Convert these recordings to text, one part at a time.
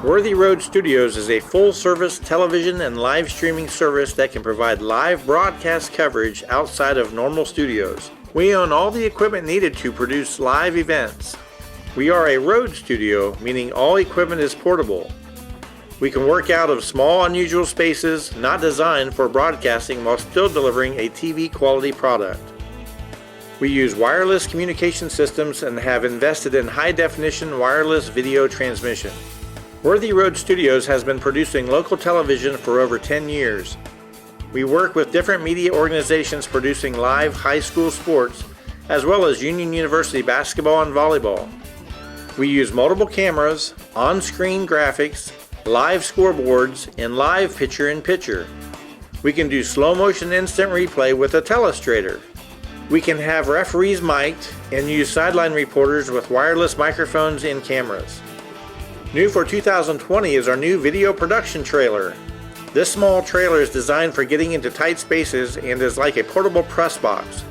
Worthy Road Studios is a full-service television and live streaming service that can provide live broadcast coverage outside of normal studios. We own all the equipment needed to produce live events. We are a road studio, meaning all equipment is portable. We can work out of small, unusual spaces not designed for broadcasting while still delivering a TV quality product. We use wireless communication systems and have invested in high-definition wireless video transmission. Worthy Road Studios has been producing local television for over 10 years. We work with different media organizations producing live high school sports, as well as Union University basketball and volleyball. We use multiple cameras, on-screen graphics, live scoreboards, and live picture-in-picture. We can do slow-motion instant replay with a telestrator. We can have referees mic'd and use sideline reporters with wireless microphones and cameras. New for 2020 is our new video production trailer. This small trailer is designed for getting into tight spaces and is like a portable press box.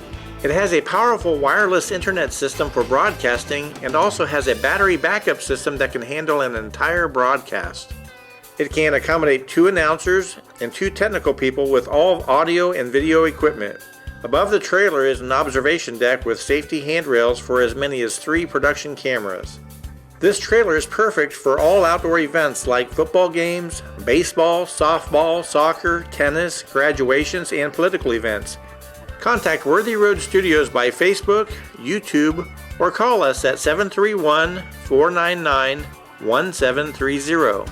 It has a powerful wireless internet system for broadcasting and also has a battery backup system that can handle an entire broadcast. It can accommodate 2 announcers and 2 technical people with all audio and video equipment. Above the trailer is an observation deck with safety handrails for as many as 3 production cameras. This trailer is perfect for all outdoor events like football games, baseball, softball, soccer, tennis, graduations, and political events. Contact Worthy Road Studios by Facebook, YouTube, or call us at 731-499-1730.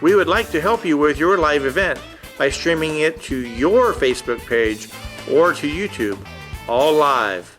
We would like to help you with your live event by streaming it to your Facebook page or to YouTube, all live.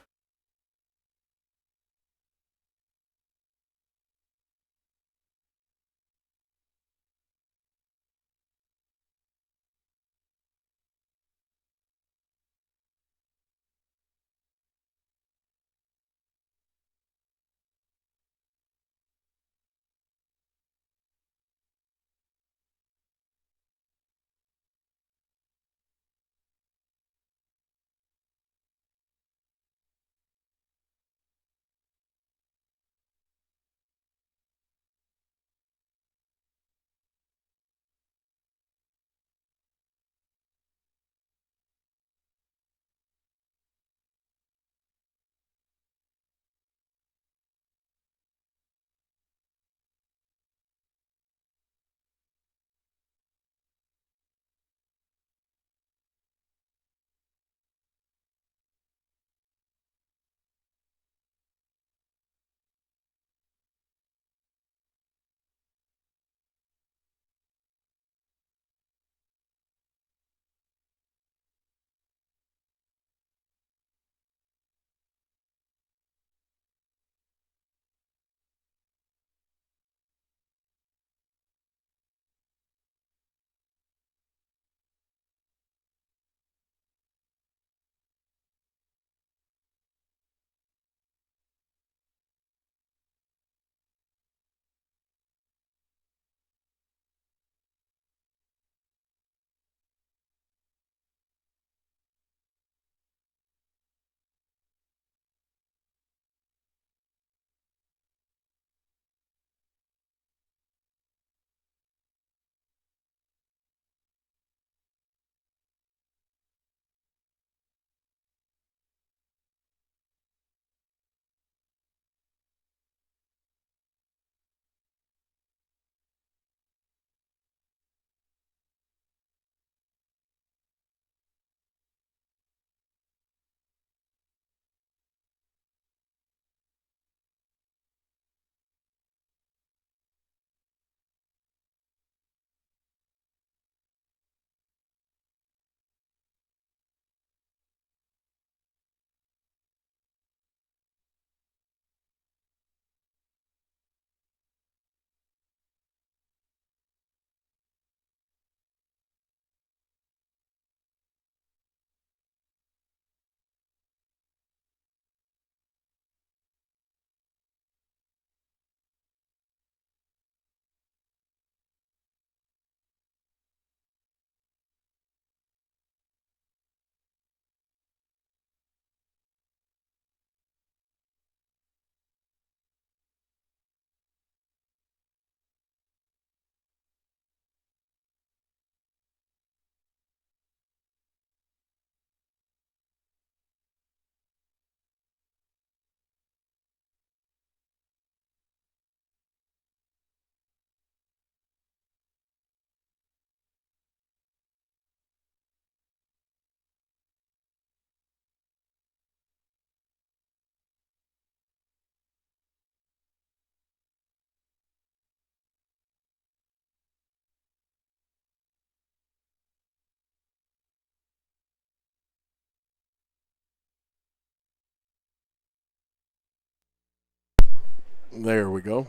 There we go.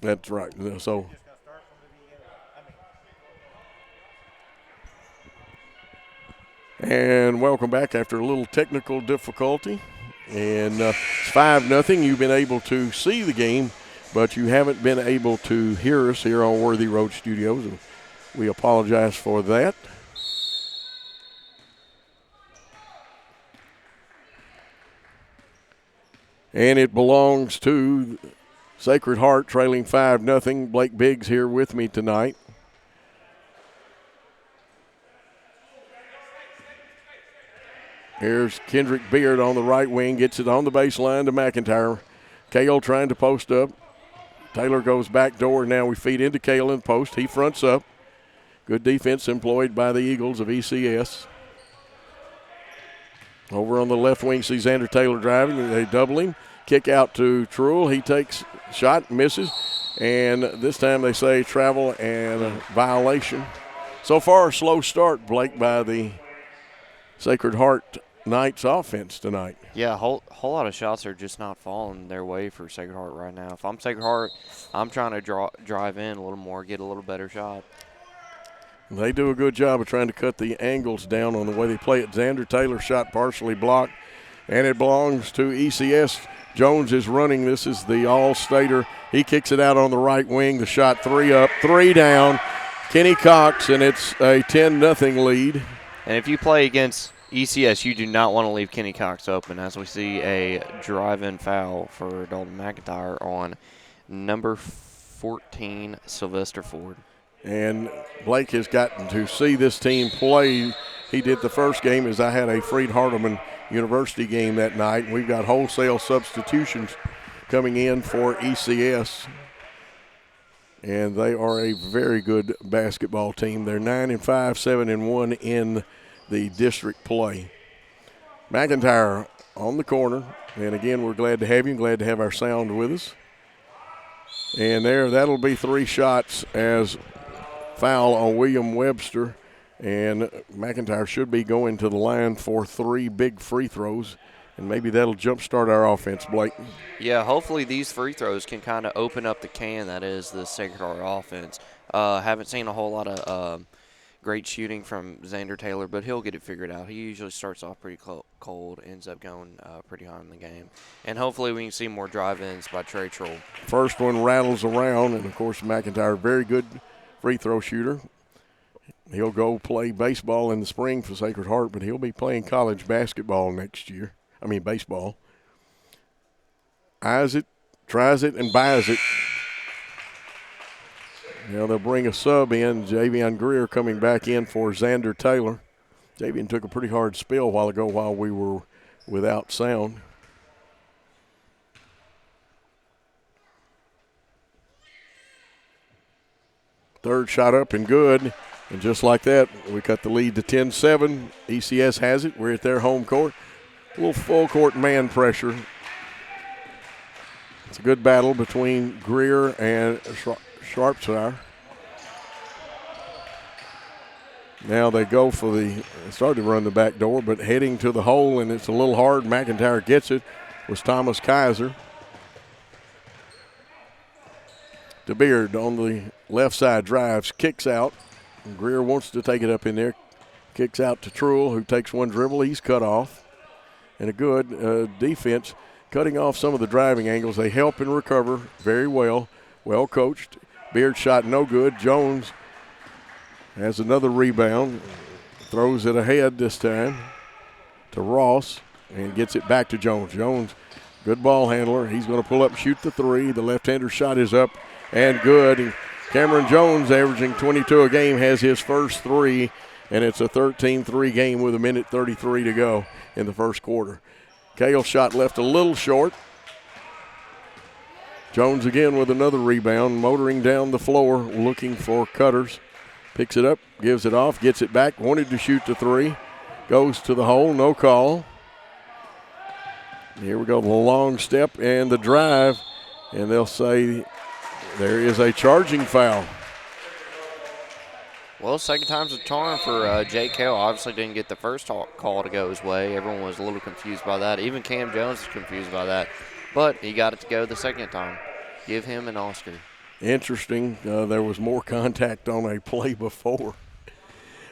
That's right. So and welcome back after a little technical difficulty. And it's 5-0. You've been able to see the game, but you haven't been able to hear us here on Worthy Road Studios. And we apologize for that. And it belongs to Sacred Heart, trailing 5-0. Blake Biggs here with me tonight. Here's Kendrick Beard on the right wing, gets it on the baseline to McIntyre. Cale trying to post up. Taylor goes back door. Now we feed into Cale in the post. He fronts up. Good defense employed by the Eagles of ECS. Over on the left wing, see Xander Taylor driving. They double him. Kick out to Truel. He takes shot, misses. And this time they say travel and a violation. So far, a slow start, Blake, by the Sacred Heart Knights offense tonight. Yeah, a whole lot of shots are just not falling their way for Sacred Heart right now. If I'm Sacred Heart, I'm trying to drive in a little more, get a little better shot. They do a good job of trying to cut the angles down on the way they play it. Xander Taylor shot partially blocked, and it belongs to ECS. Jones is running. This is the All-Stater. He kicks it out on the right wing. The shot 3 up, 3 down. Kenny Cox, and it's a 10-0 lead. And if you play against ECS, you do not want to leave Kenny Cox open, as we see a drive-in foul for Dalton McIntyre on number 14, Sylvester Ford. And Blake has gotten to see this team play. He did the first game as I had a Freed Hardeman University game that night. We've got wholesale substitutions coming in for ECS. And they are a very good basketball team. They're 9-5, 7-1 in the district play. McIntyre on the corner. And again, we're glad to have you. Glad to have our sound with us. And that'll be 3 shots as foul on William Webster. And McIntyre should be going to the line for 3 big free throws. And maybe that'll jumpstart our offense, Blake. Yeah, hopefully these free throws can kind of open up the can that is the Sacred Heart offense. Haven't seen a whole lot of great shooting from Xander Taylor, but he'll get it figured out. He usually starts off pretty cold, ends up going pretty high in the game. And hopefully we can see more drive-ins by Trey Troll. First one rattles around, and, of course, McIntyre, very good free throw shooter. He'll go play baseball in the spring for Sacred Heart, but he'll be playing college basketball next year. Baseball. Eyes it, tries it, and buys it. Now they'll bring a sub in. Javion Greer coming back in for Xander Taylor. Javion took a pretty hard spill a while ago while we were without sound. Third shot up and good. And just like that, we cut the lead to 10-7. ECS has it. We're at their home court. A little full court man pressure. It's a good battle between Greer and Shropshire. Now they go for started to run the back door, but heading to the hole, and it's a little hard. McIntyre gets it. Was Thomas Kaiser. De Beard on the left side drives, kicks out. Greer wants to take it up in there. Kicks out to Truel, who takes one dribble. He's cut off. And a good defense, cutting off some of the driving angles. They help and recover very well. Well coached. Beard shot no good. Jones has another rebound. Throws it ahead this time to Ross and gets it back to Jones. Jones, good ball handler. He's going to pull up and shoot the 3. The left-hander shot is up and good. And Cameron Jones, averaging 22 a game, has his first 3. And it's a 13-3 game with 1:33 to go in the first quarter. Cale shot left a little short. Jones again with another rebound, motoring down the floor, looking for cutters. Picks it up, gives it off, gets it back, wanted to shoot the 3. Goes to the hole, no call. Here we go, the long step and the drive. And they'll say there is a charging foul. Well, second time's a charm for Jake Hale. Obviously didn't get the first call to go his way. Everyone was a little confused by that. Even Cam Jones was confused by that. But he got it to go the second time. Give him an Oscar. Interesting. There was more contact on a play before.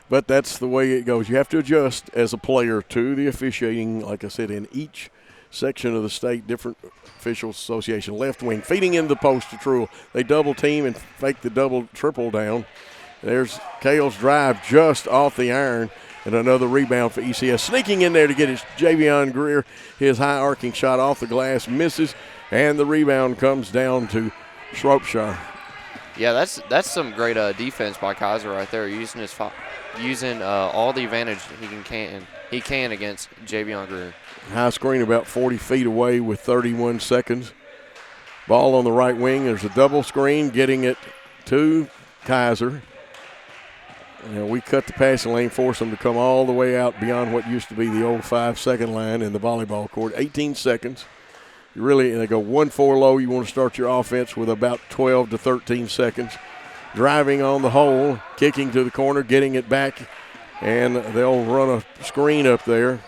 But that's the way it goes. You have to adjust as a player to the officiating, like I said, in each section of the state, different officials association. Left wing feeding into the post to Truel. They double team and fake the double triple down. There's Cale's drive just off the iron, and another rebound for ECS. Sneaking in there to get his Javion Greer, his high arcing shot off the glass, misses, and the rebound comes down to Shropshire. Yeah, that's some great defense by Kaiser right there, using all the advantage he can against Javion Greer. High screen about 40 feet away with 31 seconds. Ball on the right wing. There's a double screen getting it to Kaiser. And we cut the passing lane, force them to come all the way out beyond what used to be the old 5-second line in the volleyball court. 18 seconds. They go 1-4 low. You want to start your offense with about 12 to 13 seconds. Driving on the hole, kicking to the corner, getting it back, and they'll run a screen up there.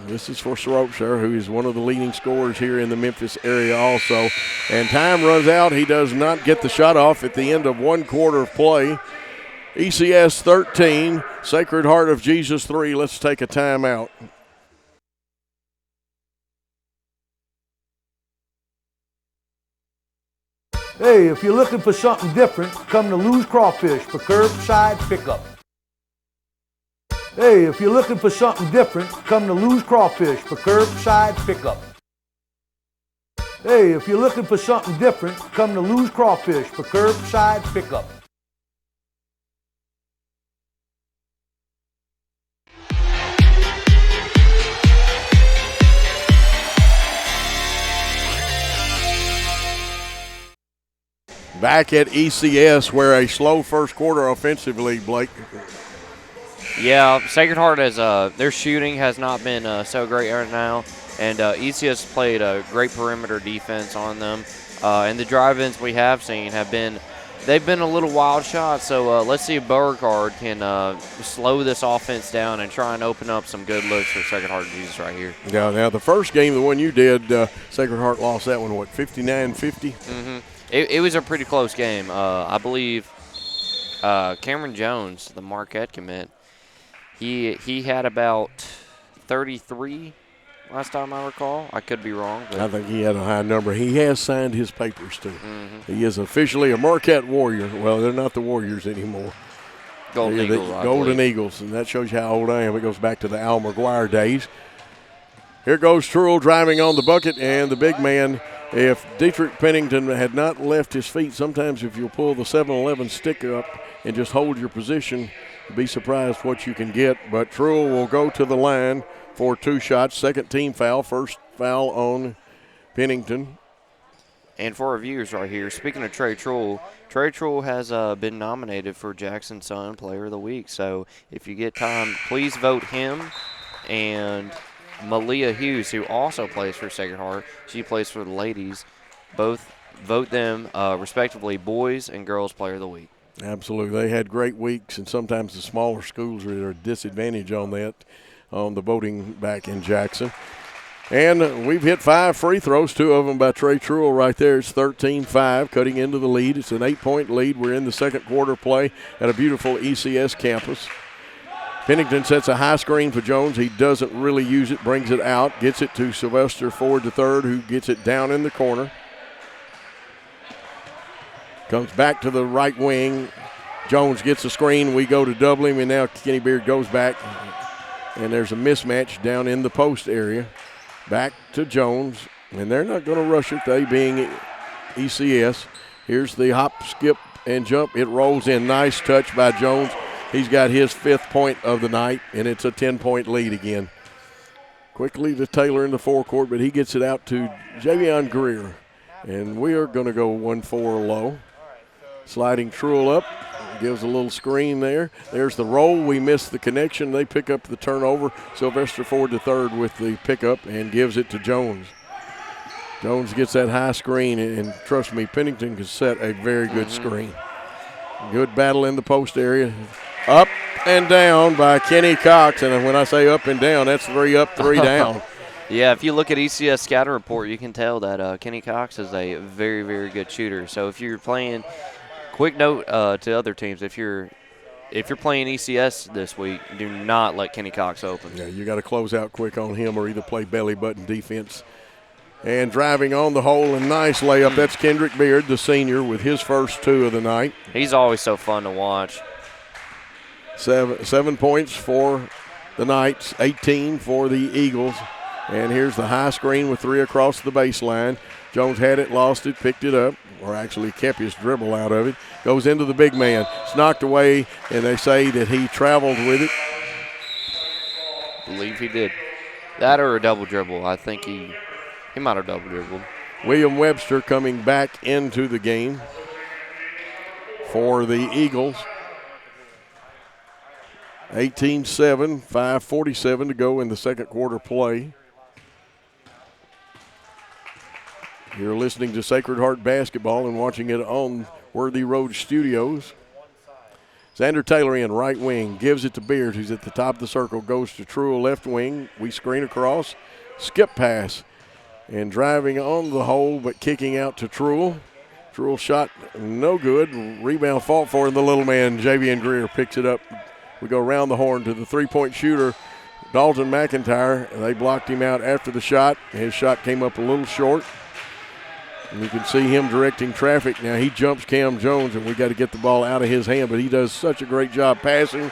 This is for Shropshire, who is one of the leading scorers here in the Memphis area also. And time runs out. He does not get the shot off at the end of one quarter of play. ECS 13, Sacred Heart of Jesus 3. Let's take a timeout. Hey, if you're looking for something different, come to Lou's Crawfish for curbside pickup. Hey, if you're looking for something different, come to Lou's Crawfish for curbside pickup. Hey, if you're looking for something different, come to Lou's Crawfish for curbside pickup. Back at ECS, where a slow first quarter offensively, Blake. Yeah, Sacred Heart their shooting has not been so great right now, and ECS played a great perimeter defense on them. And the drive-ins we have seen they've been a little wild shots. So let's see if Beauregard can slow this offense down and try and open up some good looks for Sacred Heart Jesus right here. Yeah, now the first game, the one you did, Sacred Heart lost that one, 59-50? Mm-hmm. It was a pretty close game. I believe Cameron Jones, the Marquette commit, he had about 33 last time I recall. I could be wrong. But I think he had a high number. He has signed his papers, too. Mm-hmm. He is officially a Marquette Warrior. Well, they're not the Warriors anymore. Golden Eagles, and that shows you how old I am. It goes back to the Al McGuire days. Here goes Truel driving on the bucket, and the big man, if Dietrich Pennington had not left his feet, sometimes if you'll pull the 7-11 stick up and just hold your position, you'll be surprised what you can get. But Truel will go to the line for 2 shots. Second team foul, first foul on Pennington. And for our viewers right here, speaking of Trey Truel has been nominated for Jackson Sun Player of the Week. So if you get time, please vote him and Malia Hughes, who also plays for Sacred Heart. She plays for the ladies. Both vote them, respectively, Boys and Girls Player of the Week. Absolutely. They had great weeks, and sometimes the smaller schools are at a disadvantage on that, on the voting back in Jackson. And we've hit 5 free throws, 2 of them by Trey Truel right there. It's 13-5, cutting into the lead. It's an 8-point lead. We're in the second quarter play at a beautiful ECS campus. Pennington sets a high screen for Jones. He doesn't really use it, brings it out, gets it to Sylvester Ford III, who gets it down in the corner. Comes back to the right wing. Jones gets the screen. We go to double him, and now Kenny Beard goes back. And there's a mismatch down in the post area. Back to Jones, and they're not going to rush it, they being ECS. Here's the hop, skip, and jump. It rolls in. Nice touch by Jones. He's got his 5th point of the night, and it's a 10-point lead again. Quickly to Taylor in the forecourt, but he gets it out to Javion Greer. And we are going to go 1-4 low. Sliding Truel up, gives a little screen there. There's the roll. We miss the connection. They pick up the turnover. Sylvester Ford III with the pickup and gives it to Jones. Jones gets that high screen, and trust me, Pennington can set a very good screen. Good battle in the post area. Up and down by Kenny Cox. And when I say up and down, that's 3 up, 3 down. Yeah, if you look at ECS scouting report, you can tell that Kenny Cox is a very, very good shooter. So if you're playing, quick note to other teams, if you're playing ECS this week, do not let Kenny Cox open. Yeah, you got to close out quick on him or either play belly button defense. And driving on the hole, and nice layup. That's Kendrick Beard, the senior, with his first 2 of the night. He's always so fun to watch. 7 points for the Knights, 18 for the Eagles. And here's the high screen with 3 across the baseline. Jones had it, lost it, picked it up, or actually kept his dribble out of it. Goes into the big man. It's knocked away, and they say that he traveled with it. Believe he did. That or a double dribble. I think he might have double dribbled. William Webster coming back into the game for the Eagles. 18-7, 5:47 to go in the second quarter play. You're listening to Sacred Heart Basketball and watching it on Worthy Road Studios. Xander Taylor in right wing, gives it to Beard, who's at the top of the circle, goes to Truel left wing. We screen across, skip pass, and driving on the hole but kicking out to Truel. Truel shot no good. Rebound fought for, and the little man, Javian Greer, picks it up. We go around the horn to the three-point shooter, Dalton McIntyre. They blocked him out after the shot. His shot came up a little short. And you can see him directing traffic. Now he jumps Cam Jones, and we got to get the ball out of his hand, but he does such a great job passing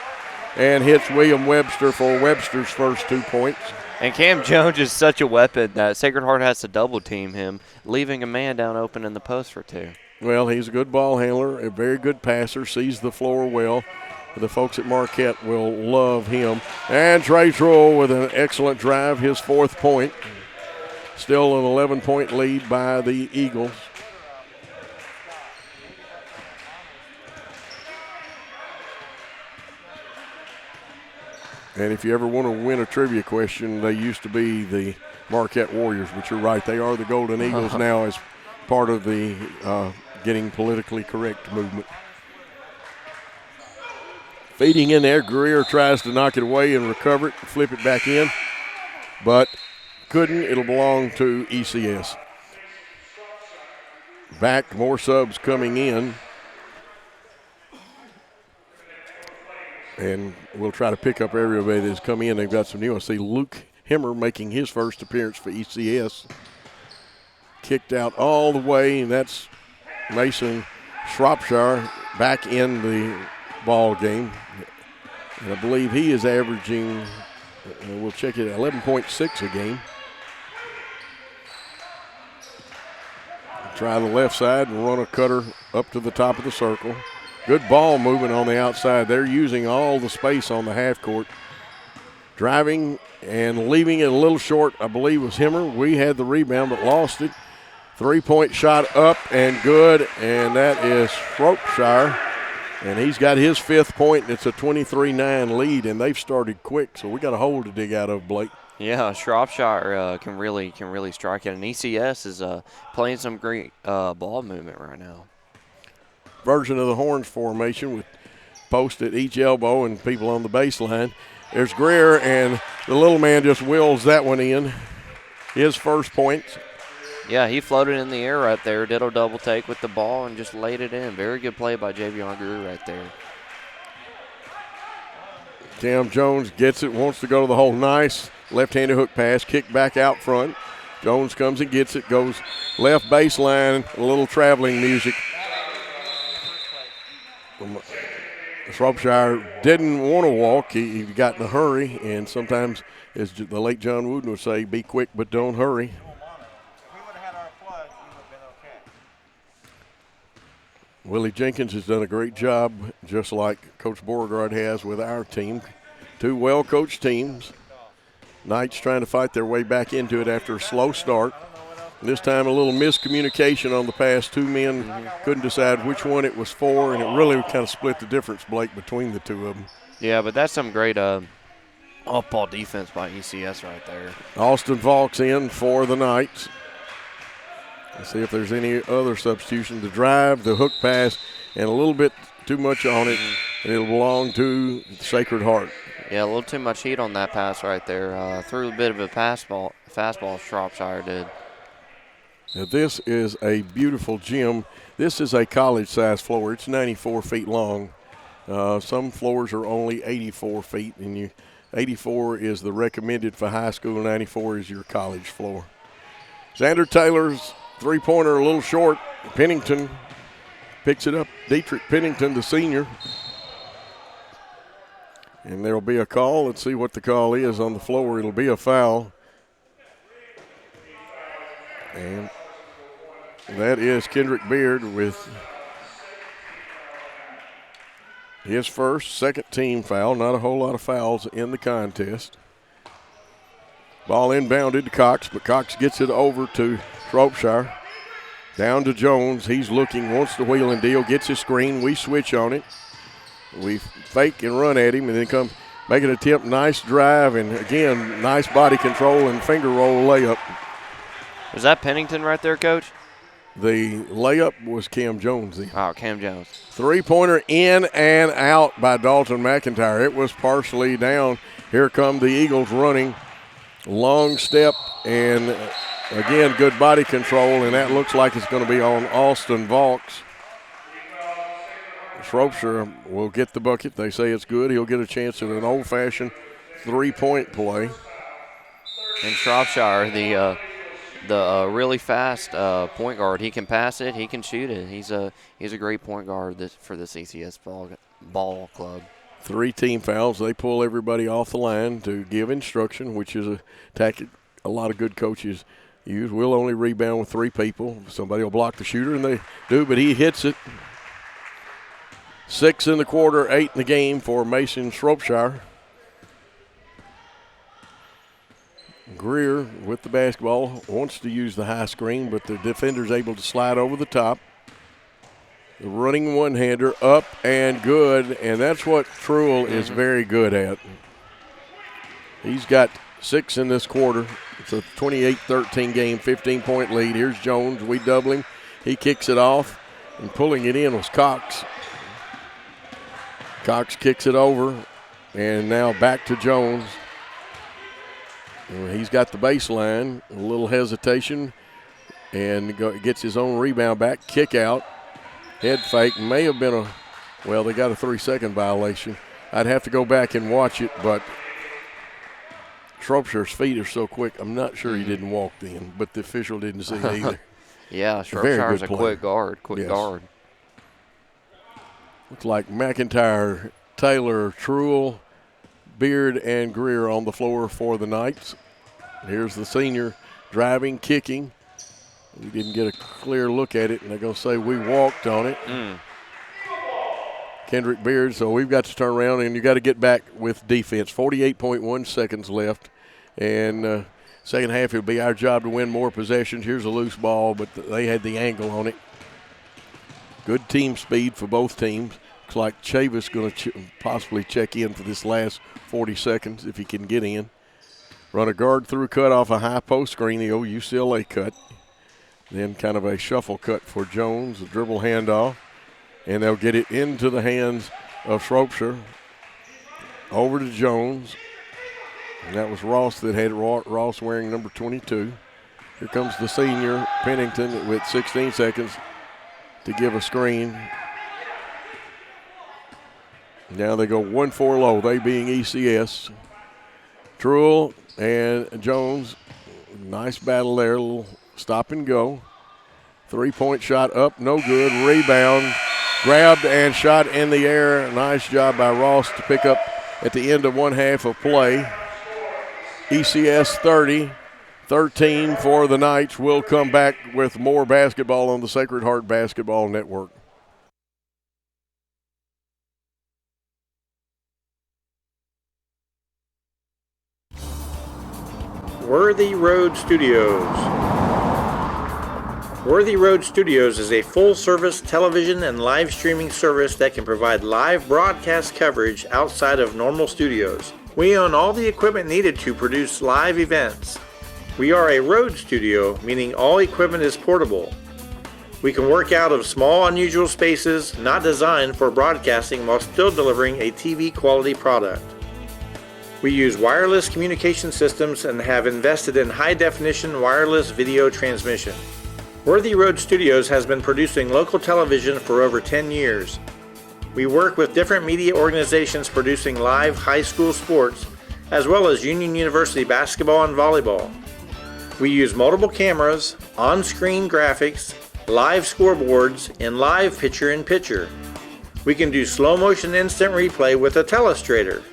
and hits William Webster for Webster's first 2 points. And Cam Jones is such a weapon that Sacred Heart has to double team him, leaving a man down open in the post for 2. Well, he's a good ball handler, a very good passer, sees the floor well. The folks at Marquette will love him. And Trey Truel with an excellent drive, his 4th point. Still an 11-point lead by the Eagles. And if you ever want to win a trivia question, they used to be the Marquette Warriors, but you're right, they are the Golden Eagles now as part of the getting politically correct movement. Feeding in there, Greer tries to knock it away and recover it, flip it back in, but couldn't. It'll belong to ECS. Back, more subs coming in. And we'll try to pick up everybody that's come in. They've got some new. I see Luke Hemmer making his first appearance for ECS. Kicked out all the way, and that's Mason Shropshire back in the ball game. And I believe he is averaging, we'll check it, 11.6 a game. Try the left side and run a cutter up to the top of the circle. Good ball movement on the outside. They're using all the space on the half court. Driving and leaving it a little short, I believe, was Hemmer. We had the rebound but lost it. 3-point shot up and good, and that is Shropshire. And he's got his 5th point, and it's a 23-9 lead, and they've started quick, so we got a hole to dig out of, Blake. Yeah, Shropshire can really strike it, and ECS is playing some great ball movement right now. Version of the Horns formation with post at each elbow and people on the baseline. There's Greer, and the little man just wills that one in. His first point. Yeah, he floated in the air right there, did a double take with the ball and just laid it in. Very good play by Javion Greer right there. Cam Jones gets it, wants to go to the hole. Nice left-handed hook pass, kick back out front. Jones comes and gets it, goes left baseline, a little traveling music. Shropshire didn't want to walk. He got in a hurry, and sometimes, as the late John Wooden would say, be quick but don't hurry. Willie Jenkins has done a great job, just like Coach Beauregard has with our team. 2 well-coached teams. Knights trying to fight their way back into it after a slow start. This time a little miscommunication on the pass. 2 men couldn't decide which one it was for, and it really kind of split the difference, Blake, between the 2 of them. Yeah, but that's some great off-ball defense by ECS right there. Austin Valk's in for the Knights. Let's see if there's any other substitution. The drive, the hook pass, and a little bit too much on it, and it'll belong to the Sacred Heart. Yeah, a little too much heat on that pass right there. Threw a bit of a fastball, Shropshire did. Now this is a beautiful gym. This is a college-sized floor. It's 94 feet long. Some floors are only 84 feet, and 84 is the recommended for high school. 94 is your college floor. Xander Taylor's three-pointer a little short. Pennington picks it up. Dietrich Pennington, the senior. And there will be a call. Let's see what the call is on the floor. It'll be a foul. And that is Kendrick Beard with his second team foul. Not a whole lot of fouls in the contest. Ball inbounded to Cox, but Cox gets it over to Shropshire. Down to Jones. He's looking, wants to wheel and deal, gets his screen. We switch on it. We fake and run at him, and then come make an attempt. Nice drive, and again, nice body control and finger roll layup. Was that Pennington right there, Coach? The layup was Cam Jones. Oh, Cam Jones. Three-pointer in and out by Dalton McIntyre. It was partially down. Here come the Eagles running. Long step, and again, good body control, and that looks like it's going to be on Austin Vaughts. Shropshire will get the bucket. They say it's good. He'll get a chance at an old-fashioned three-point play. And Shropshire, the really fast point guard. He can pass it. He can shoot it. He's a great point guard for the ECS ball club. 3 team fouls. They pull everybody off the line to give instruction, which is a tactic a lot of good coaches use. We'll only rebound with 3 people. Somebody will block the shooter, and they do, but he hits it. 6 in the quarter, 8 in the game for Mason Shropshire. Greer with the basketball wants to use the high screen, but the defender's able to slide over the top. The running one-hander up and good, and that's what Truel is very good at. He's got 6 in this quarter. It's a 28-13 game, 15-point lead. Here's Jones. We double him. He kicks it off, and pulling it in was Cox. Cox kicks it over, and now back to Jones. He's got the baseline, a little hesitation, and gets his own rebound back. Kick out, head fake. May have been they got a 3-second violation. I'd have to go back and watch it, but Shropshire's feet are so quick, I'm not sure he didn't walk then, but the official didn't see it either. Yeah, Shropshire's a quick guard. Guard. Looks like McIntyre, Taylor, Truel, Beard, and Greer on the floor for the Knights. Here's the senior driving, kicking. We didn't get a clear look at it, and they're going to say we walked on it. Kendrick Beard, so we've got to turn around, and you got to get back with defense. 48.1 seconds left, and second half it'll be our job to win more possessions. Here's a loose ball, but they had the angle on it. Good team speed for both teams. Looks like Chavis going to possibly check in for this last 40 seconds if he can get in. Run a guard through cut off a high post screen, the old UCLA cut. Then kind of a shuffle cut for Jones, a dribble handoff. And they'll get it into the hands of Shropshire. Over to Jones. And that was Ross that had Ross wearing number 22. Here comes the senior, Pennington, with 16 seconds to give a screen. Now they go 1-4 low, they being ECS. Truel and Jones, nice battle there, a little stop and go. 3-point shot up, no good. Rebound, grabbed and shot in the air. Nice job by Ross to pick up at the end of one half of play. ECS 30, 13 for the Knights. We'll come back with more basketball on the Sacred Heart Basketball Network. Worthy Road Studios. Worthy Road Studios is a full-service television and live streaming service that can provide live broadcast coverage outside of normal studios. We own all the equipment needed to produce live events. We are a road studio, meaning all equipment is portable. We can work out of small, unusual spaces not designed for broadcasting while still delivering a TV quality product. We use wireless communication systems and have invested in high-definition wireless video transmission. Worthy Road Studios has been producing local television for over 10 years. We work with different media organizations producing live high school sports, as well as Union University basketball and volleyball. We use multiple cameras, on-screen graphics, live scoreboards, and live picture-in-picture. We can do slow-motion instant replay with a telestrator.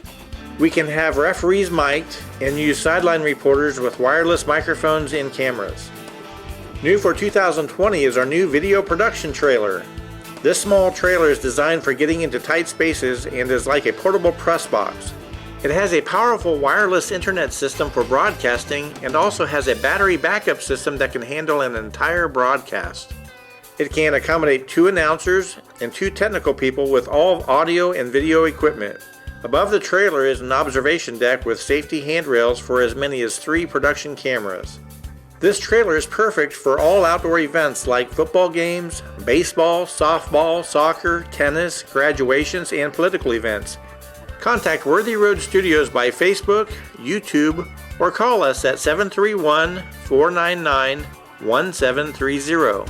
We can have referees mic'd and use sideline reporters with wireless microphones and cameras. New for 2020 is our new video production trailer. This small trailer is designed for getting into tight spaces and is like a portable press box. It has a powerful wireless internet system for broadcasting and also has a battery backup system that can handle an entire broadcast. It can accommodate 2 announcers and 2 technical people with all audio and video equipment. Above the trailer is an observation deck with safety handrails for as many as 3 production cameras. This trailer is perfect for all outdoor events like football games, baseball, softball, soccer, tennis, graduations, and political events. Contact Worthy Road Studios by Facebook, YouTube, or call us at 731-499-1730.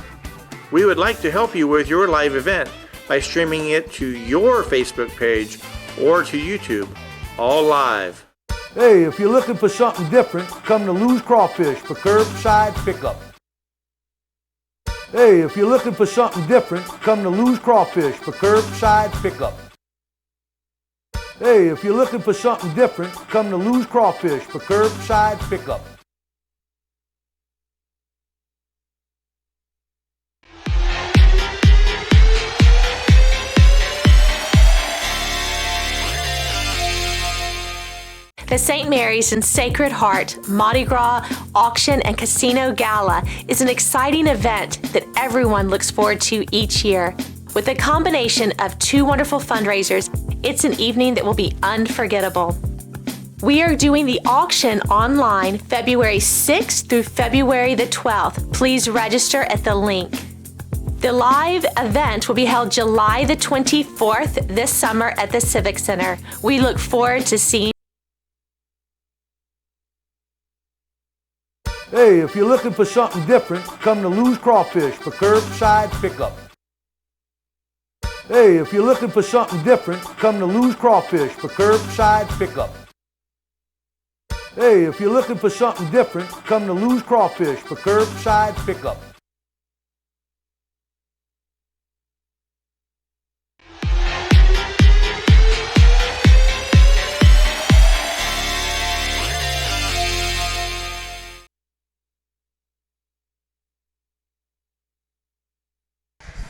We would like to help you with your live event by streaming it to your Facebook page or to YouTube, all live. Hey, if you're looking for something different, come to Lou's Crawfish for curbside pickup. Hey, if you're looking for something different, come to Lou's Crawfish for curbside pickup. Hey, if you're looking for something different, come to Lou's Crawfish for curbside pickup. The St. Mary's and Sacred Heart Mardi Gras Auction and Casino Gala is an exciting event that everyone looks forward to each year. With a combination of 2 wonderful fundraisers, it's an evening that will be unforgettable. We are doing the auction online February 6th through February the 12th. Please register at the link. The live event will be held July the 24th this summer at the Civic Center. We look forward to seeing. Hey, if you're looking for something different, come to Lou's Crawfish for curbside pickup. Hey, if you're looking for something different, come to Lou's Crawfish for curbside pickup. Hey, if you're looking for something different, come to Lou's Crawfish for curbside pickup.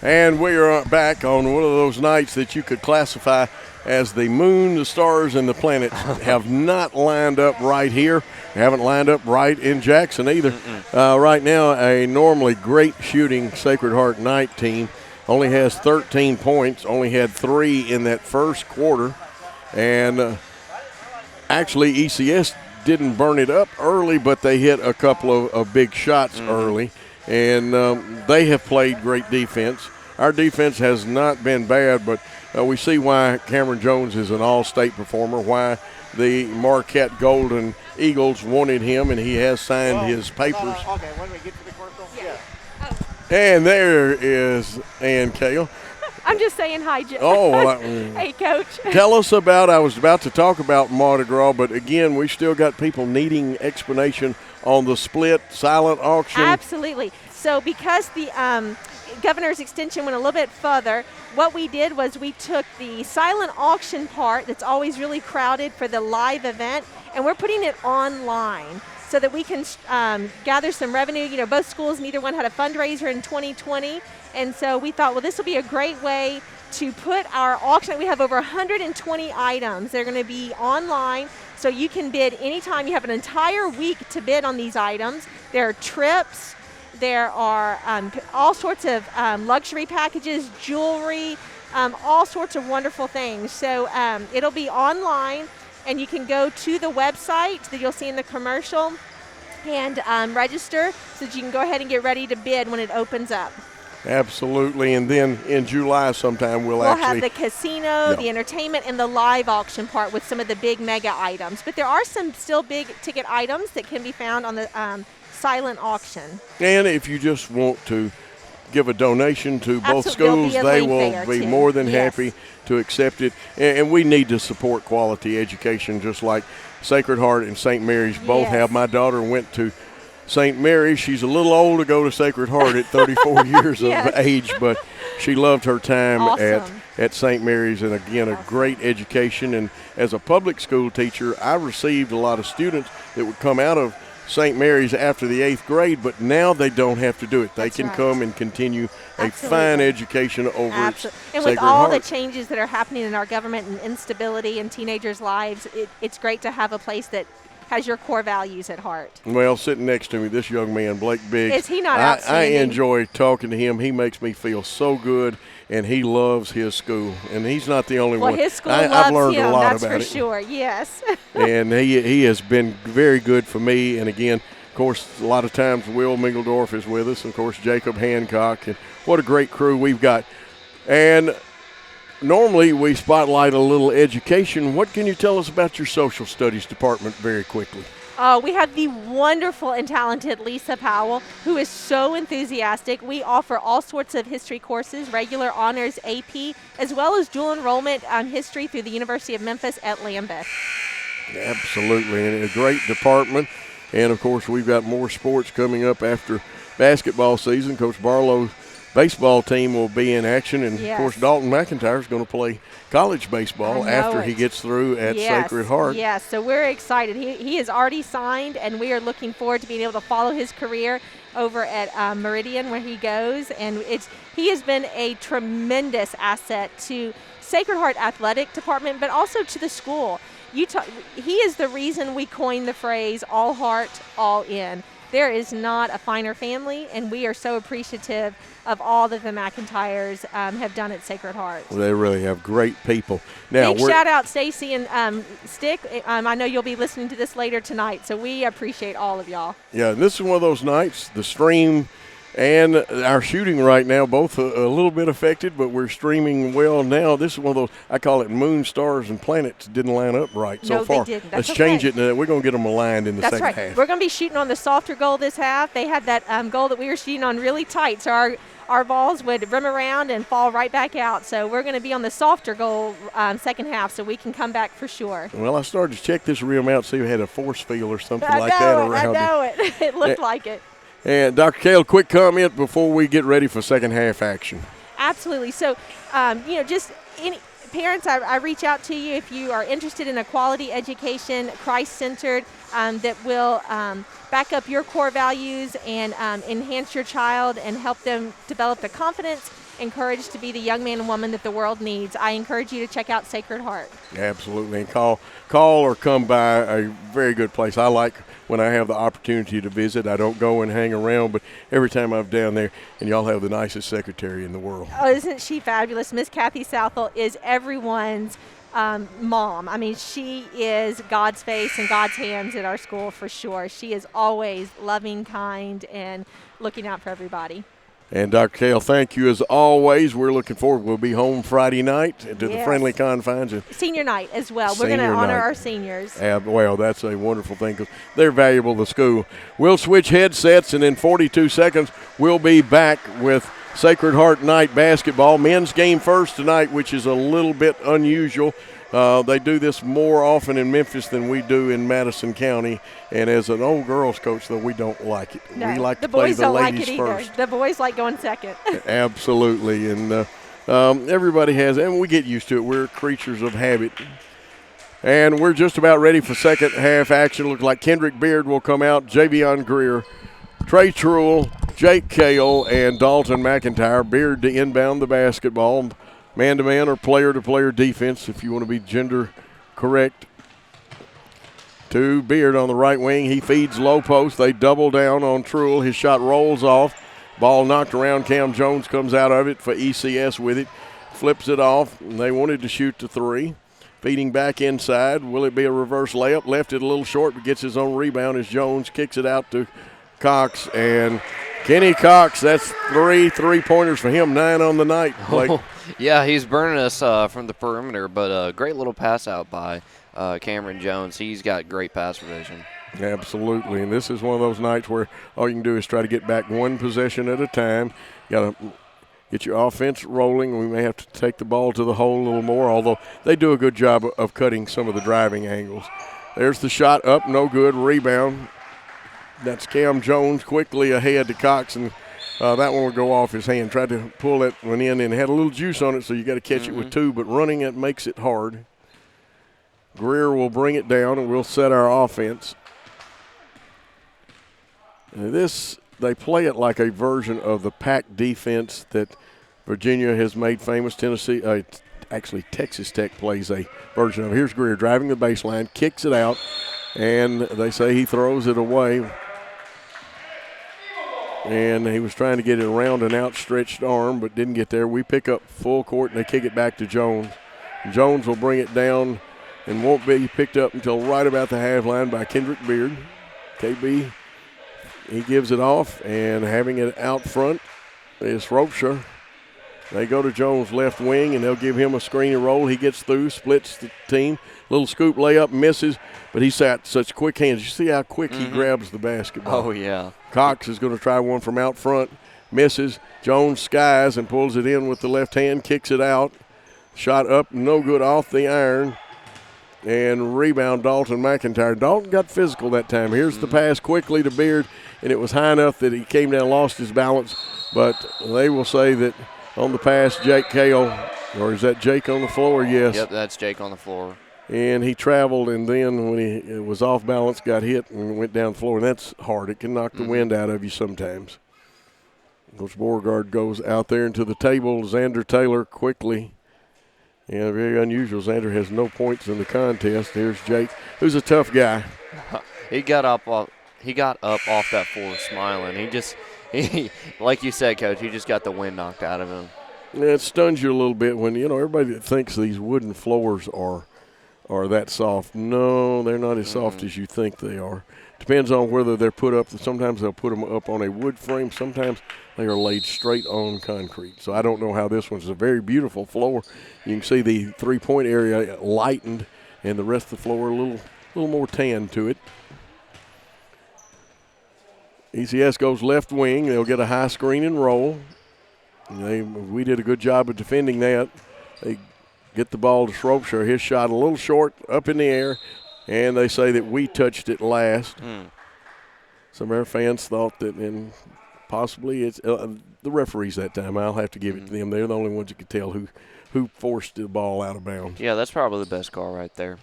And we are back on one of those nights that you could classify as the moon, the stars, and the planets have not lined up right here. They haven't lined up right in Jackson either. Right now, a normally great shooting Sacred Heart Knight team only has 13 points, only had 3 in that first quarter. And actually, ECS didn't burn it up early, but they hit a couple of big shots early. And they have played great defense. Our defense has not been bad, but we see why Cameron Jones is an all-state performer, why the Marquette Golden Eagles wanted him, and he has signed his papers. Okay, when do we get to the commercial? Yeah. And there is Ann Cale. I'm just saying hi, Joe. Oh, well, hey, Coach. Tell us about, I was about to talk about Mardi Gras, but again, we still got people needing explanation on the split silent auction. Absolutely. So because the governor's extension went a little bit further, what we did was we took the silent auction part that's always really crowded for the live event, and we're putting it online so that we can gather some revenue. You know, both schools, neither one had a fundraiser in 2020, and so we thought, well, this will be a great way to put our auction. We have over 120 items. They're going to be online, so you can bid anytime. You have an entire week to bid on these items. There are trips. There are all sorts of luxury packages, jewelry, all sorts of wonderful things. So it'll be online, and you can go to the website that you'll see in the commercial and register so that you can go ahead and get ready to bid when it opens up. Absolutely, and then in July sometime we'll We'll actually have the casino, the entertainment, and the live auction part with some of the big mega items. But there are some still big ticket items that can be found on the silent auction. And if you just want to give a donation to both Absolutely. schools, There'll be a they link will there, be too. more than Yes. happy to accept it. And we need to support quality education, just like Sacred Heart and St. Mary's both Yes. have. My daughter went to St. Mary's. She's a little old to go to Sacred Heart at 34 years Yes. of age, but she loved her time Awesome. at St. Mary's, and again, a great education. And as a public school teacher, I received a lot of students that would come out of St. Mary's after the 8th grade, but now they don't have to do it. They That's can right. come and continue a Absolutely. fine education over at Absolutely. And Sacred with all Heart. the changes that are happening in our government and instability in teenagers' lives, it's great to have a place that has your core values at heart. Well, sitting next to me, this young man, Blake Biggs. Is he not I outstanding? enjoy talking to him. He makes me feel so good, and he loves his school. And he's not the only Well, one. his school I've loves learned him, a lot that's about for it. sure, yes. And he has been very good for me. And again, of course, a lot of times Will Mingledorf is with us, and of course Jacob Hancock, and what a great crew we've got. And normally we spotlight a little education. What can you tell us about your social studies department very quickly? We have the wonderful and talented Lisa Powell, who is so enthusiastic. We offer all sorts of history courses, regular honors, AP, as well as dual enrollment history through the University of Memphis at Lambeth. Absolutely, and a great department. And, of course, we've got more sports coming up after basketball season. Coach Barlow's baseball team will be in action. And, Yes. of course, Dalton McIntyre is going to play college baseball I know after it. he gets through at Yes, Sacred Heart. Yes, so we're excited. He is already signed, and we are looking forward to being able to follow his career over at Meridian where he goes. And he has been a tremendous asset to Sacred Heart Athletic Department, but also to the school. He is the reason we coined the phrase all heart, all in. There is not a finer family, and we are so appreciative of all that the McIntyres have done at Sacred Heart. Well, they really have great people. Now, Big shout out Stacy and Stick. I know you'll be listening to this later tonight, so we appreciate all of y'all. yeah, this is one of those nights. The stream and our shooting right now, both a little bit affected, but we're streaming well now. This is one of those, I call it moon, stars, and planets didn't line up right so No, far. they didn't. Let's That's change okay. it. We're going to get them aligned in the That's second right. half. We're going to be shooting on the softer goal this half. They had that goal that we were shooting on really tight, so our balls would rim around and fall right back out. So we're going to be on the softer goal second half, so we can come back for sure. Well, I started to check this rim out, see if it had a force field or something like that around I it. know it. It looked like it. And Dr. Kale, quick comment before we get ready for second half action. Absolutely. So, just any parents, I reach out to you if you are interested in a quality education, Christ-centered, that will back up your core values and enhance your child and help them develop the confidence and courage to be the young man and woman that the world needs. I encourage you to check out Sacred Heart. Absolutely. And call or come by a very good place. I like when I have the opportunity to visit. I don't go and hang around, but every time I'm down there, and y'all have the nicest secretary in the world. Oh, isn't she fabulous? Miss Kathy Southall is everyone's mom. I mean, she is God's face and God's hands at our school for sure. She is always loving, kind, and looking out for everybody. And Dr. Kale, thank you as always. We're looking forward. We'll be home Friday night to the Yes. friendly confines. And Senior night as well. We're going to Senior honor night. our seniors. well, that's a wonderful thing because they're valuable to school. We'll switch headsets, and in 42 seconds, we'll be back with Sacred Heart Night basketball. Men's game first tonight, which is a little bit unusual. They do this more often in Memphis than we do in Madison County. And as an old girls coach, though, we don't like it. No, we like the to play boys the don't like ladies it either. first. The boys like going second. Absolutely. And everybody has, and we get used to it. We're creatures of habit. And we're just about ready for second half action. Looks like Kendrick Beard will come out, Javion Greer, Trey Truell, Jake Kale, and Dalton McIntyre. Beard to inbound the basketball. Man-to-man or player-to-player defense, if you want to be gender correct. To Beard on the right wing. He feeds low post. They double down on Truell. His shot rolls off. Ball knocked around. Cam Jones comes out of it for ECS with it. Flips it off. And they wanted to shoot the three. Feeding back inside. Will it be a reverse layup? Left it a little short, but gets his own rebound as Jones kicks it out to Cox. And Kenny Cox, that's 3 3-pointers for him, 9 on the night. Blake. Yeah, he's burning us from the perimeter, but great little pass out by Cameron Jones. He's got great pass vision. Absolutely, and this is one of those nights where all you can do is try to get back one possession at a time. You got to get your offense rolling. We may have to take the ball to the hole a little more, although they do a good job of cutting some of the driving angles. There's the shot up, no good, rebound. That's Cam Jones quickly ahead to Cox, and that one will go off his hand. Tried to pull that one in and had a little juice on it, so you got to catch it with 2, but running it makes it hard. Greer will bring it down, and we'll set our offense. They play it like a version of the pack defense that Virginia has made famous. Tennessee, actually Texas Tech plays a version of it. Here's Greer driving the baseline, kicks it out, and they say he throws it away. And he was trying to get it around an outstretched arm, but didn't get there. We pick up full court, and they kick it back to Jones. Jones will bring it down and won't be picked up until right about the half line by Kendrick Beard. KB, he gives it off, and having it out front is Shropshire. They go to Jones' left wing, and they'll give him a screen and roll. He gets through, splits the team. Little scoop layup, misses, but he's got such quick hands. You see how quick he grabs the basketball. Oh, yeah. Cox is going to try one from out front, misses. Jones skies and pulls it in with the left hand, kicks it out. Shot up, no good off the iron. And rebound, Dalton McIntyre. Dalton got physical that time. Here's the pass quickly to Beard, and it was high enough that he came down, lost his balance. But they will say that on the pass, Jake Cale, or is that Jake on the floor? Yes. Yep, that's Jake on the floor. And he traveled, and then when he was off balance, got hit and went down the floor. And that's hard. It can knock the wind out of you sometimes. Coach Beauregard goes out there into the table. Xander Taylor quickly. Yeah, very unusual. Xander has no points in the contest. Here's Jake, who's a tough guy. He got up off that floor smiling. He like you said, Coach, he just got the wind knocked out of him. Yeah, it stuns you a little bit when, everybody that thinks these wooden floors are that soft. No, they're not as soft as you think they are. Depends on whether they're put up. Sometimes they'll put them up on a wood frame. Sometimes they are laid straight on concrete. So I don't know how this one's a very beautiful floor. You can see the three-point area lightened, and the rest of the floor a little more tan to it. ECS goes left wing. They'll get a high screen and roll. We did a good job of defending that. They get the ball to Shropshire. His shot a little short, up in the air, and they say that we touched it last. Some of our fans thought that, and possibly it's the referees that time. I'll have to give it to them. They're the only ones that could tell who forced the ball out of bounds. Yeah, that's probably the best call right there.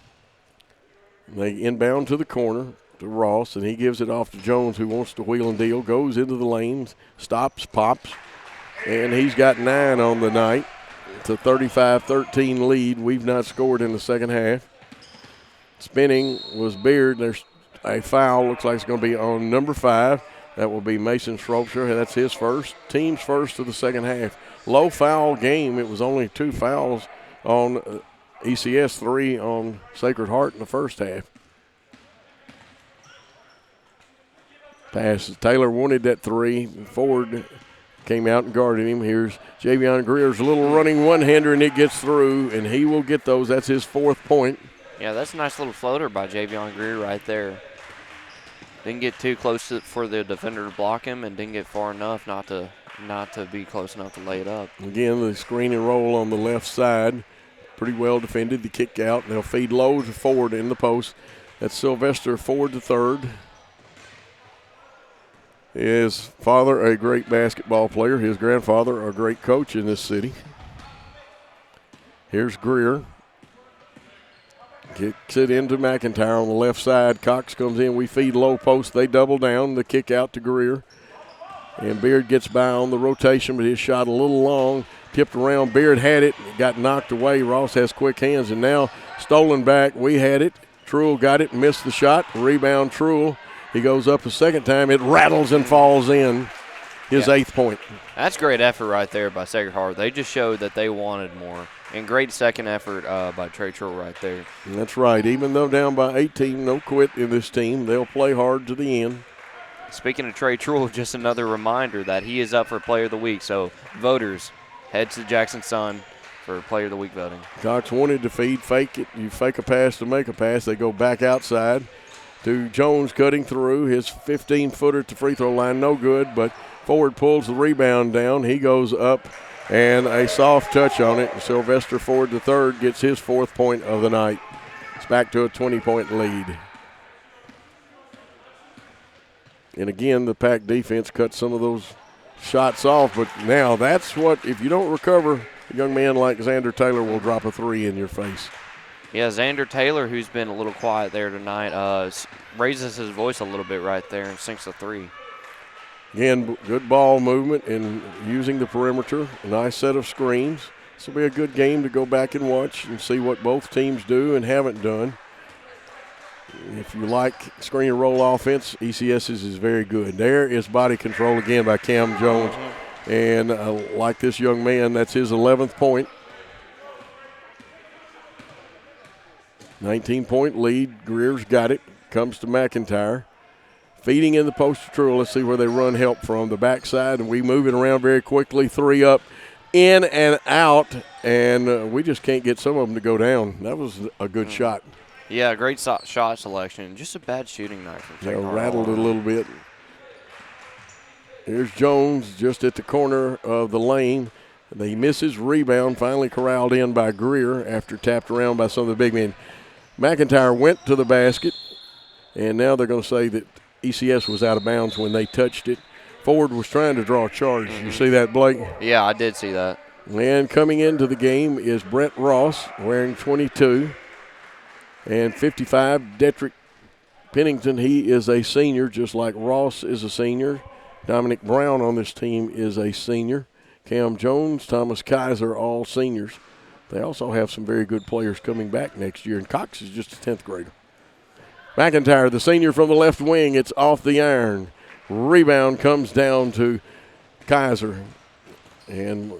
They inbound to the corner to Ross, and he gives it off to Jones, who wants to wheel and deal, goes into the lanes, stops, pops, and he's got 9 on the night. It's a 35-13 lead. We've not scored in the second half. Spinning was Beard. There's a foul. Looks like it's going to be on number 5. That will be Mason Shropshire. That's his first, team's first of the second half. Low foul game. It was only 2 fouls on ECS, 3 on Sacred Heart in the first half. Pass. Taylor wanted that 3. Ford came out and guarded him. Here's Javion Greer's little running one-hander, and it gets through, and he will get those. That's his 4th point. Yeah, that's a nice little floater by Javion Greer right there. Didn't get too close for the defender to block him, and didn't get far enough not to be close enough to lay it up. Again, the screen and roll on the left side. Pretty well defended. The kick out, and they'll feed low to Ford in the post. That's Sylvester Ford III. His father, a great basketball player. His grandfather, a great coach in this city. Here's Greer. Kicks it into McIntyre on the left side. Cox comes in. We feed low post. They double down. The kick out to Greer. And Beard gets by on the rotation, but his shot a little long. Tipped around. Beard had it. It got knocked away. Ross has quick hands. And now stolen back. We had it. Truel got it. Missed the shot. Rebound Truel. He goes up a second time. It rattles and falls in. His 8th point. That's great effort right there by Sacred Heart. They just showed that they wanted more. And great second effort by Trey Truel right there. That's right. Even though down by 18, no quit in this team. They'll play hard to the end. speaking of Trey Truel, just another reminder that he is up for Player of the Week. So, voters, head to Jackson Sun for Player of the Week voting. Cox wanted to feed, fake it. You fake a pass to make a pass. They go back outside to Jones cutting through. His 15-footer at the free throw line, no good, but Ford pulls the rebound down. He goes up, and a soft touch on it. Sylvester Ford III gets his 4th point of the night. It's back to a 20-point lead. And again, the Pack defense cut some of those shots off, but now that's what, if you don't recover, a young man like Xander Taylor will drop a 3 in your face. Yeah, Xander Taylor, who's been a little quiet there tonight, raises his voice a little bit right there and sinks a 3. Again, good ball movement and using the perimeter. A nice set of screens. This will be a good game to go back and watch and see what both teams do and haven't done. If you like screen and roll offense, ECS's is very good. There is body control again by Cam Jones. And like this young man, that's his 11th point. 19-point lead. Greer's got it. Comes to McIntyre. Feeding in the post to Truel. Let's see where they run help from the backside. And we move it around very quickly. 3 up, in and out. And we just can't get some of them to go down. That was a good shot. Yeah, great shot selection. Just a bad shooting night from Tate Harbaugh. Rattled it a little bit. Here's Jones just at the corner of the lane. He misses rebound, finally corralled in by Greer after tapped around by some of the big men. McIntyre went to the basket, and now they're going to say that ECS was out of bounds when they touched it. Ford was trying to draw a charge. You see that, Blake? Yeah, I did see that. And coming into the game is Brent Ross wearing 22. And 55, Detrick Pennington, he is a senior, just like Ross is a senior. Dominic Brown on this team is a senior. Cam Jones, Thomas Kaiser, all seniors. They also have some very good players coming back next year, and Cox is just a 10th grader. McIntyre, the senior from the left wing, it's off the iron. Rebound comes down to Kaiser. And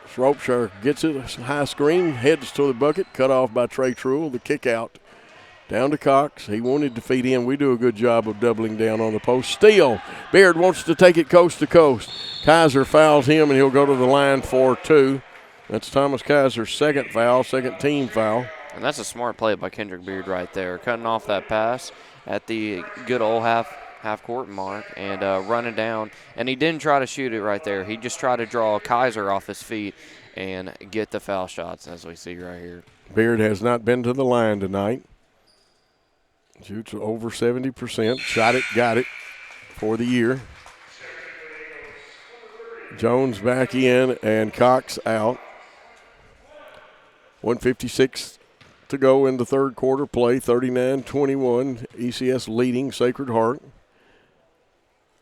Shropshire gets it, high screen, heads to the bucket, cut off by Trey Truel. The kick out down to Cox. He wanted to feed in. We do a good job of doubling down on the post. Steal. Beard wants to take it coast to coast. Kaiser fouls him, and he'll go to the line for 2. That's Thomas Kaiser's 2nd foul, 2nd team foul. And that's a smart play by Kendrick Beard right there, cutting off that pass at the good old half-court mark and running down. And he didn't try to shoot it right there. He just tried to draw Kaiser off his feet and get the foul shots, as we see right here. Beard has not been to the line tonight. Shoots over 70%. Shot it, got it for the year. Jones back in and Cox out. 1:56 to go in the third quarter play. 39-21. ECS leading Sacred Heart.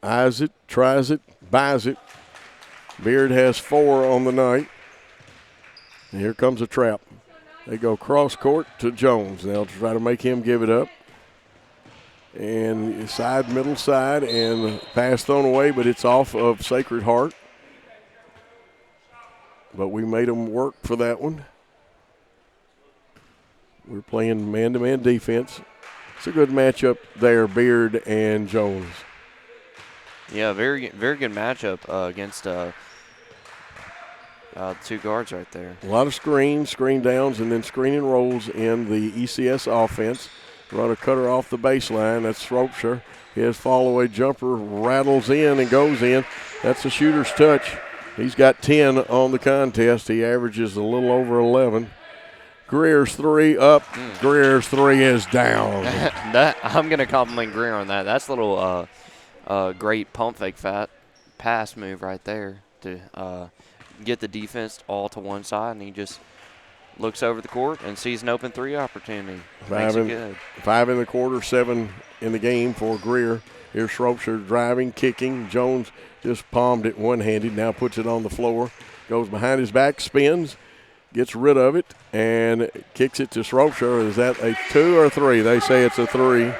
Eyes it, tries it, buys it. Beard has 4 on the night. And here comes a trap. They go cross court to Jones. They'll try to make him give it up. And side, middle side, and pass thrown away, but it's off of Sacred Heart. But we made them work for that one. We're playing man-to-man defense. It's a good matchup there, Beard and Jones. Yeah, very good matchup against 2 guards right there. A lot of screen downs, and then screen and rolls in the ECS offense. Run a cutter off the baseline. That's Shropshire. His fall-away jumper rattles in and goes in. That's a shooter's touch. He's got 10 on the contest. He averages a little over 11. Greer's 3 up. Greer's 3 is down. I'm going to compliment Greer on that. That's a little great pump fake pass move right there to get the defense all to one side, and he just looks over the court and sees an open 3 opportunity. Makes it good. 5 in the quarter, 7 in the game for Greer. Here's Shropshire driving, kicking. Jones just palmed it one-handed, now puts it on the floor. Goes behind his back, spins, gets rid of it, and kicks it to Shropshire. Is that a 2 or 3? They say it's a 3.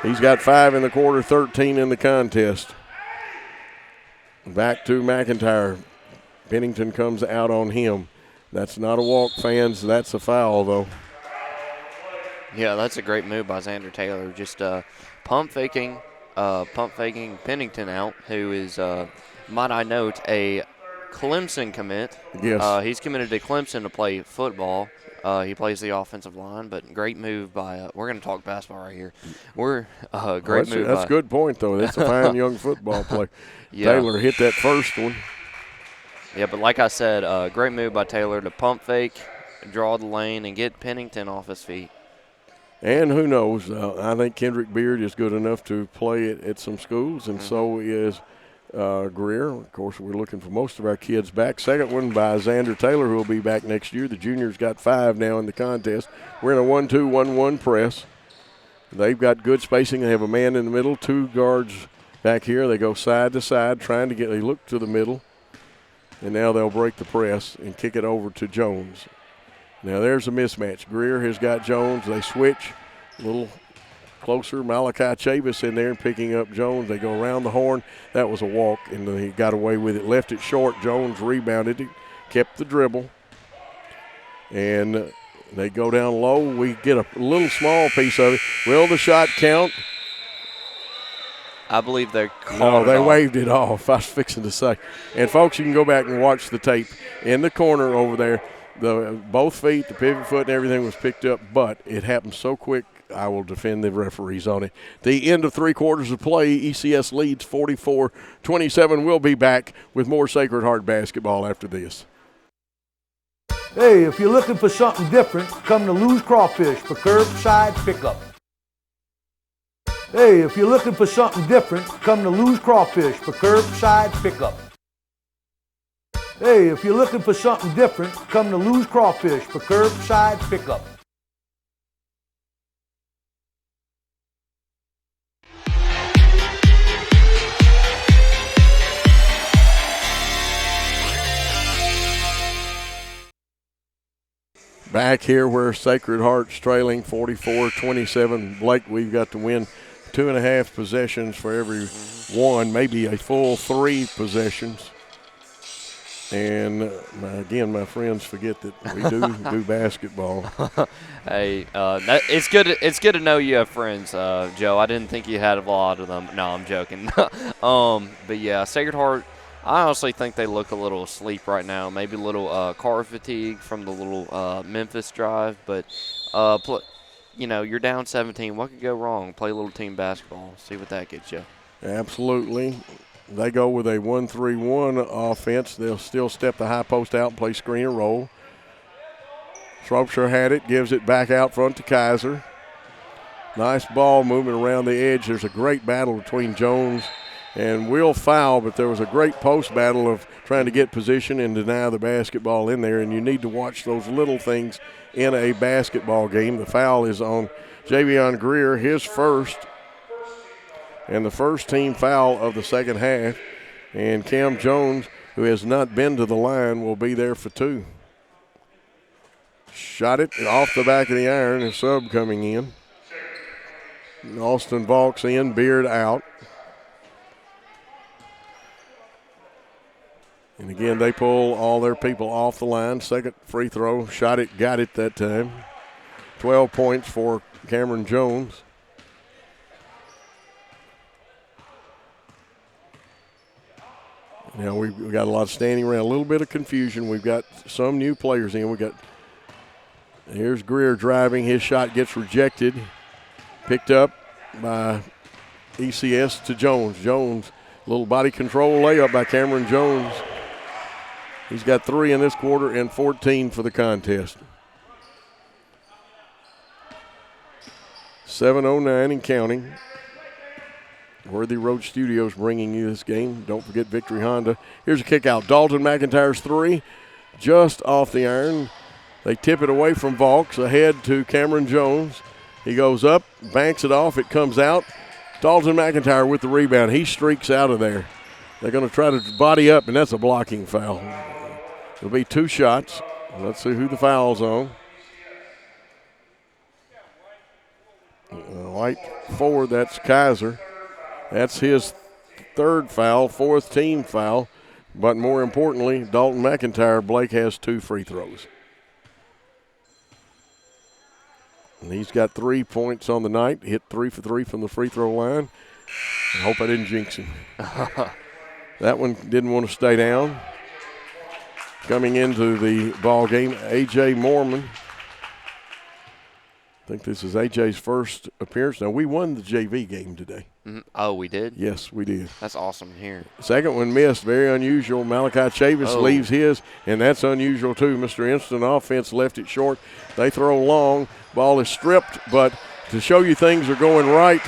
He's got 5 in the quarter, 13 in the contest. Back to McIntyre. Pennington comes out on him. That's not a walk, fans. That's a foul, though. Yeah, that's a great move by Xander Taylor. Just pump faking pump faking Pennington out, who is, might I note, a Clemson commit. Yes. He's committed to Clemson to play football. He plays the offensive line, but great move by. We're going to talk basketball right here. Great move. That's a good point, though. That's a fine young football player. Yeah. Taylor hit that first one. Yeah, but like I said, great move by Taylor to pump fake, draw the lane, and get Pennington off his feet. And who knows? I think Kendrick Beard is good enough to play at some schools, and so is Greer. Of course, we're looking for most of our kids back. Second one by Xander Taylor, who will be back next year. The juniors got 5 now in the contest. We're in a 1-2-1-1 press. They've got good spacing. They have a man in the middle, 2 guards back here. They go side to side, trying to they look to the middle. And now they'll break the press and kick it over to Jones. Now there's a mismatch. Greer has got Jones. They switch a little closer. Malachi Chavis in there and picking up Jones. They go around the horn. That was a walk, and he got away with it. Left it short. Jones rebounded it, kept the dribble. And they go down low. We get a little small piece of it. Will the shot count? I believe they're No, they waved it off. I was fixing to say. And, folks, you can go back and watch the tape. In the corner over there, both feet, the pivot foot, and everything was picked up, but it happened so quick, I will defend the referees on it. The end of 3 quarters of play, ECS leads 44-27. We'll be back with more Sacred Heart basketball after this. Hey, if you're looking for something different, come to Lou's Crawfish for curbside pickup. Hey, if you're looking for something different, come to Lou's Crawfish for curbside pickup. Hey, if you're looking for something different, come to Lou's Crawfish for curbside pickup. Back here where Sacred Heart's trailing 44-27. Blake, we've got to win 2.5 possessions for every one, maybe a full 3 possessions. And again, my friends forget that we do basketball. Hey, it's good. It's good to know you have friends, Joe. I didn't think you had a lot of them. No, I'm joking. But yeah, Sacred Heart. I honestly think they look a little asleep right now. Maybe a little car fatigue from the little Memphis drive. But you're down 17. What could go wrong? Play a little team basketball. See what that gets you. Absolutely. They go with a 1-3-1 offense. They'll still step the high post out and play screen and roll. Shropshire had it, gives it back out front to Kaiser. Nice ball moving around the edge. There's a great battle between Jones and Will Foul, but there was a great post battle of trying to get position and deny the basketball in there, and you need to watch those little things in a basketball game. The foul is on Javion Greer, his first, and the first team foul of the second half. And Cam Jones, who has not been to the line, will be there for 2. Shot it off the back of the iron, a sub coming in. Austin Valks in, Beard out. And again, they pull all their people off the line. Second free throw, shot it, got it that time. 12 points for Cameron Jones. Now we've got a lot of standing around, a little bit of confusion. We've got some new players in. Here's Greer driving. His shot gets rejected. Picked up by ECS to Jones. Jones, little body control layup by Cameron Jones. He's got 3 in this quarter and 14 for the contest. 7:09 and counting. Worthy Road Studios bringing you this game. Don't forget Victory Honda. Here's a kick out. Dalton McIntyre's 3, just off the iron. They tip it away from Valks, ahead to Cameron Jones. He goes up, banks it off, it comes out. Dalton McIntyre with the rebound. He streaks out of there. They're going to try to body up, and that's a blocking foul. It'll be 2 shots. Let's see who the foul's on. White forward, that's Kaiser. That's his 3rd foul, 4th team foul. But more importantly, Dalton McIntyre, Blake has 2 free throws. And he's got 3 points on the night, hit 3 for 3 from the free throw line. I hope I didn't jinx him. That one didn't want to stay down. Coming into the ball game, A.J. Mormon. I think this is A.J.'s first appearance. Now, we won the JV game today. Mm-hmm. Oh, we did? Yes, we did. That's awesome to hear. Second one missed, very unusual. Malachi Chavis leaves his, and that's unusual too. Mr. Instant offense left it short. They throw long. Ball is stripped, but to show you things are going right,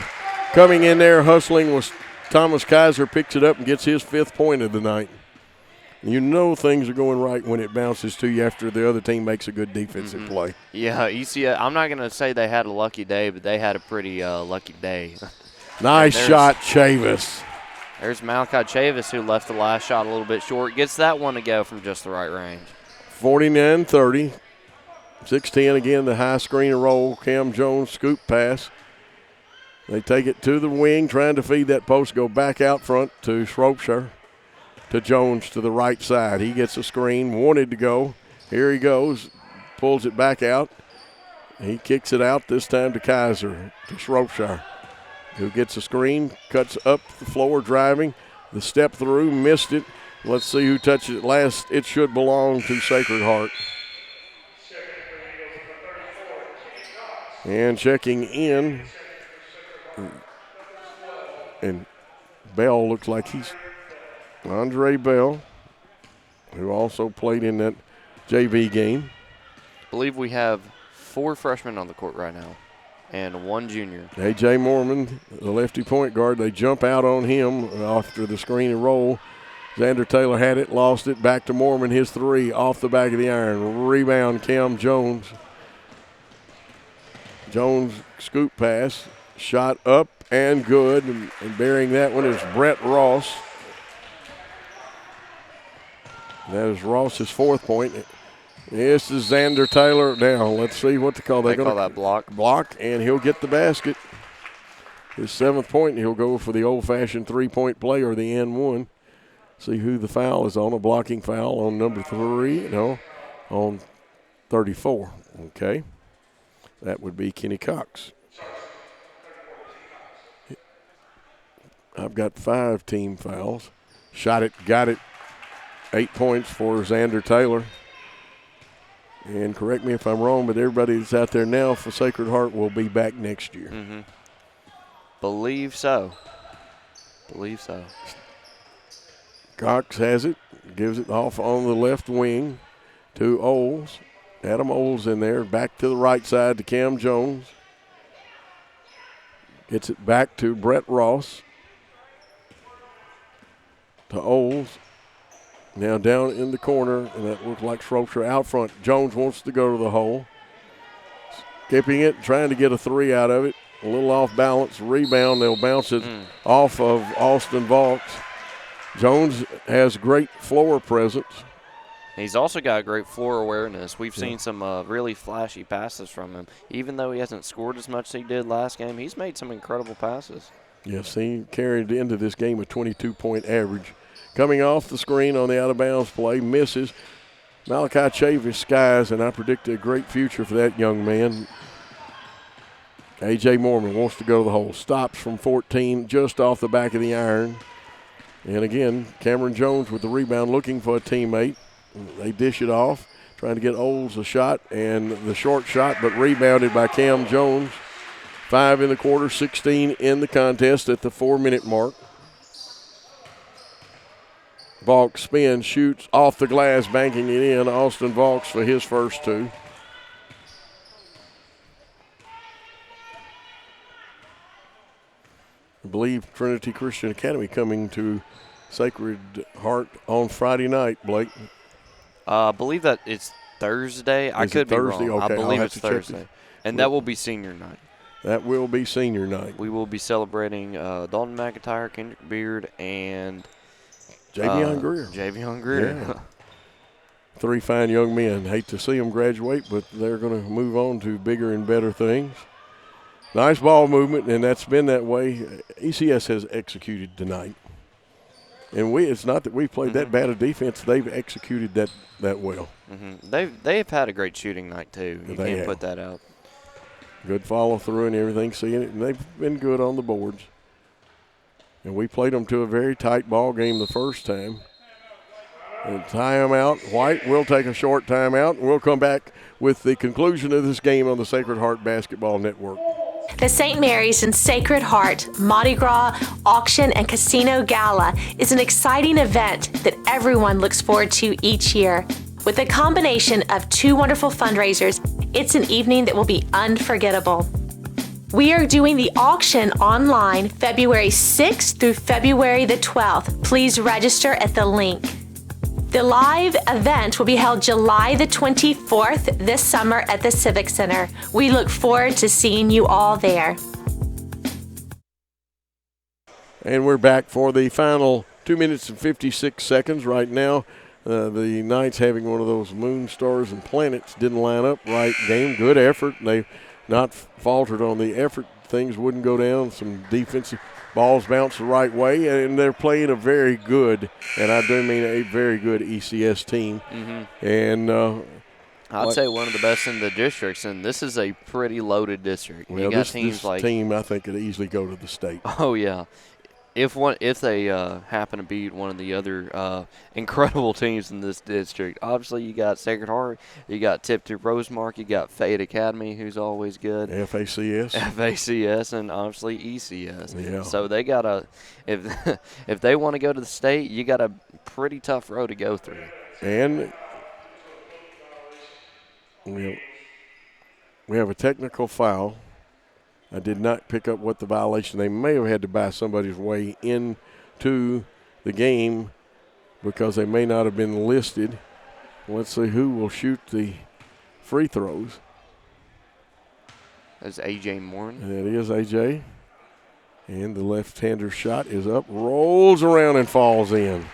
coming in there hustling was Thomas Kaiser, picks it up and gets his 5th point of the night. You know things are going right when it bounces to you after the other team makes a good defensive play. Yeah, ECS, I'm not going to say they had a lucky day, but they had a pretty lucky day. Nice shot, Chavis. There's Malachi Chavis, who left the last shot a little bit short. Gets that one to go from just the right range. 49-30. 6-10 again, the high screen roll. Cam Jones scoop pass. They take it to the wing, trying to feed that post, go back out front to Shropshire. To Jones to the right side. He gets a screen, wanted to go. Here he goes, pulls it back out. He kicks it out this time to Kaiser, to Shropshire, who gets a screen, cuts up the floor driving. The step through, missed it. Let's see who touched it last. It should belong to Sacred Heart. And checking in. And Bell looks like he's Andre Bell, who also played in that JV game. I believe we have 4 freshmen on the court right now and 1 junior. A.J. Mormon, the lefty point guard, they jump out on him after the screen and roll. Xander Taylor had it, lost it, back to Mormon, his 3 off the back of the iron. Rebound, Cam Jones. Jones scoop pass, shot up and good, and bearing that one is Brett Ross. That is Ross's 4th point. This is Xander Taylor. Now, let's see what they call. They call that block. Block, and he'll get the basket. His 7th point, and he'll go for the old-fashioned 3-point play or the N1. See who the foul is on. A blocking foul on number 3. No, on 34. Okay. That would be Kenny Cox. I've got 5 team fouls. Shot it, got it. 8 points for Xander Taylor. And correct me if I'm wrong, but everybody that's out there now for Sacred Heart will be back next year. Mm-hmm. Believe so. Believe so. Cox has it, gives it off on the left wing to Oles. Adam Oles in there, back to the right side to Cam Jones. Gets it back to Brett Ross. To Oles. Now down in the corner, and that looks like Shropshire out front. Jones wants to go to the hole. Skipping it, trying to get a 3 out of it. A little off balance. Rebound, they'll bounce it off of Austin Vaughts. Jones has great floor presence. He's also got great floor awareness. We've seen some really flashy passes from him. Even though he hasn't scored as much as he did last game, he's made some incredible passes. Yes, he carried into this game a 22-point average. Coming off the screen on the out-of-bounds play, misses. Malachi Chavis skies, and I predict a great future for that young man. A.J. Mormon wants to go to the hole. Stops from 14, just off the back of the iron. And again, Cameron Jones with the rebound, looking for a teammate. They dish it off, trying to get Oles a shot, and the short shot, but rebounded by Cam Jones. 5 in the quarter, 16 in the contest at the 4-minute mark. Vaughts spins, shoots off the glass, banking it in. Austin Vaughts for his first 2. I believe Trinity Christian Academy coming to Sacred Heart on Friday night, Blake. I believe that it's Thursday. I could be wrong. Okay. I believe it's Thursday. And that will be senior night. That will be senior night. We will be celebrating Dalton McIntyre, Kendrick Beard, and Javion Greer. Javion Greer. Yeah. 3 fine young men. Hate to see them graduate, but they're going to move on to bigger and better things. Nice ball movement, and that's been that way. ECS has executed tonight. And it's not that we've played that bad a defense. They've executed that well. They've had a great shooting night, too. You can't put that out. Good follow-through and everything, seeing it. And they've been good on the boards. And we played them to a very tight ball game the first time. And timeout. White will take a short timeout. And we'll come back with the conclusion of this game on the Sacred Heart Basketball Network. The St. Mary's and Sacred Heart Mardi Gras Auction and Casino Gala is an exciting event that everyone looks forward to each year. With a combination of two wonderful fundraisers, it's an evening that will be unforgettable. We are doing the auction online February 6th through February the 12th. Please register at the link. The live event will be held July the 24th this summer at the Civic Center. We look forward to seeing you all there. And we're back for the final 2 minutes and 56 seconds right now. The Knights having one of those moon, stars, and planets didn't line up right. Game, good effort. They've not faltered on the effort. Things wouldn't go down. Some defensive balls bounce the right way, and they're playing a very good, and I do mean a very good ECS team. Mm-hmm. And I'd say one of the best in the districts, and this is a pretty loaded district. Well, you got this team, I think, could easily go to the state. Oh yeah, if they happen to beat one of the other incredible teams in this district. Obviously, you got Sacred Heart, you got Tipton Rosemark, you got Fayette Academy, who's always good. FACS, and obviously ECS. Yeah. So they got if they want to go to the state, you got a pretty tough road to go through. And we have a technical foul. I did not pick up what the violation. They may have had to buy somebody's way into the game because they may not have been listed. Let's see who will shoot the free throws. That's A.J. Morin. And it is A.J. And the left-hander shot is up, rolls around and falls in.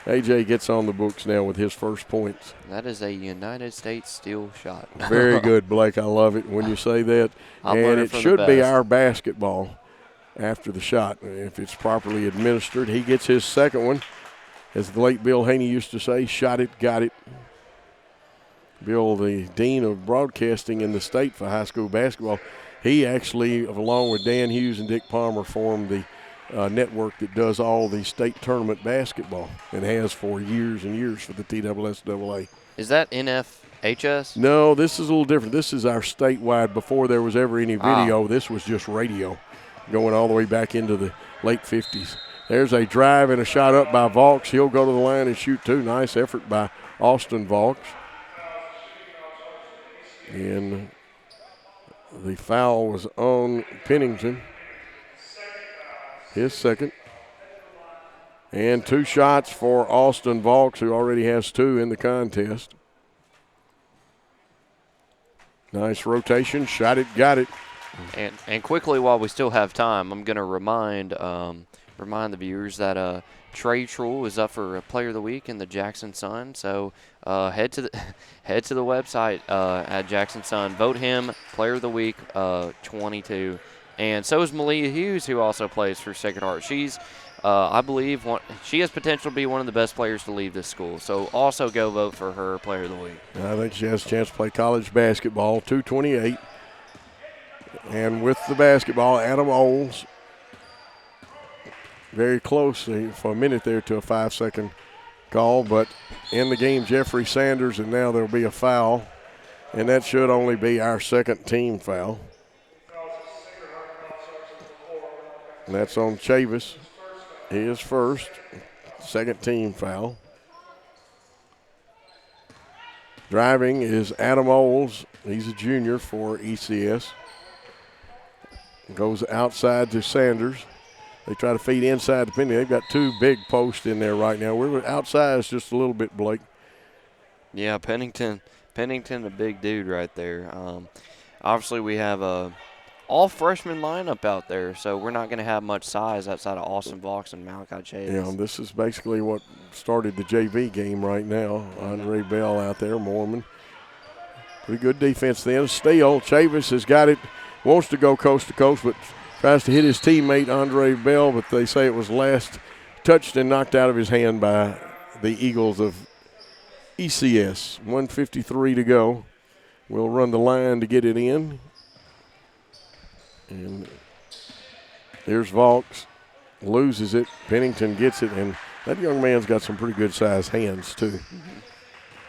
A.J. gets on the books now with his first points. That is a United States steal shot. Very good, Blake. I love it when you say that. And it should be our basketball after the shot if it's properly administered. He gets his second one. As the late Bill Haney used to say, shot it, got it. Bill, the dean of broadcasting in the state for high school basketball, he actually, along with Dan Hughes and Dick Palmer, formed the network that does all the state tournament basketball and has for years and years for the TSSAA. Is that NFHS? No, this is a little different. This is our statewide. Before there was ever any video, this was just radio going all the way back into the late 50s. There's a drive and a shot up by Vaux. He'll go to the line and shoot two. Nice effort by Austin Vaux. And the foul was on Pennington. His second. And two shots for Austin Vaux, who already has two in the contest. Nice rotation. Shot it, got it. And quickly, while we still have time, I'm going to remind the viewers that Trey Trull is up for Player of the Week in the Jackson Sun. So head to the website at Jackson Sun. Vote him Player of the Week 22. And so is Malia Hughes, who also plays for Sacred Heart. She's, I believe, she has potential to be one of the best players to leave this school. So also go vote for her Player of the Week. I think she has a chance to play college basketball, 2:28. And with the basketball, Adam Oles, very close for a minute there to a 5-second call. But in the game, Jeffrey Sanders, and now there will be a foul. And that should only be our second team foul. And that's on Chavis. His first, second team foul. Driving is Adam Oles. He's a junior for ECS. Goes outside to Sanders. They try to feed inside the penny. They've got two big posts in there right now. We're outside just a little bit, Blake. Yeah, Pennington, a big dude right there. Obviously, we have a all-freshman lineup out there, so we're not going to have much size outside of Austin Vaux and Malachi Chase. Yeah, this is basically what started the JV game right now. Andre Bell out there, Mormon. Pretty good defense then. Steele, Chavis has got it, wants to go coast to coast, but tries to hit his teammate Andre Bell, but they say it was last touched and knocked out of his hand by the Eagles of ECS. 1:53 to go. We'll run the line to get it in. And there's Vaux. loses it. Pennington gets it, and that young man's got some pretty good-sized hands, too.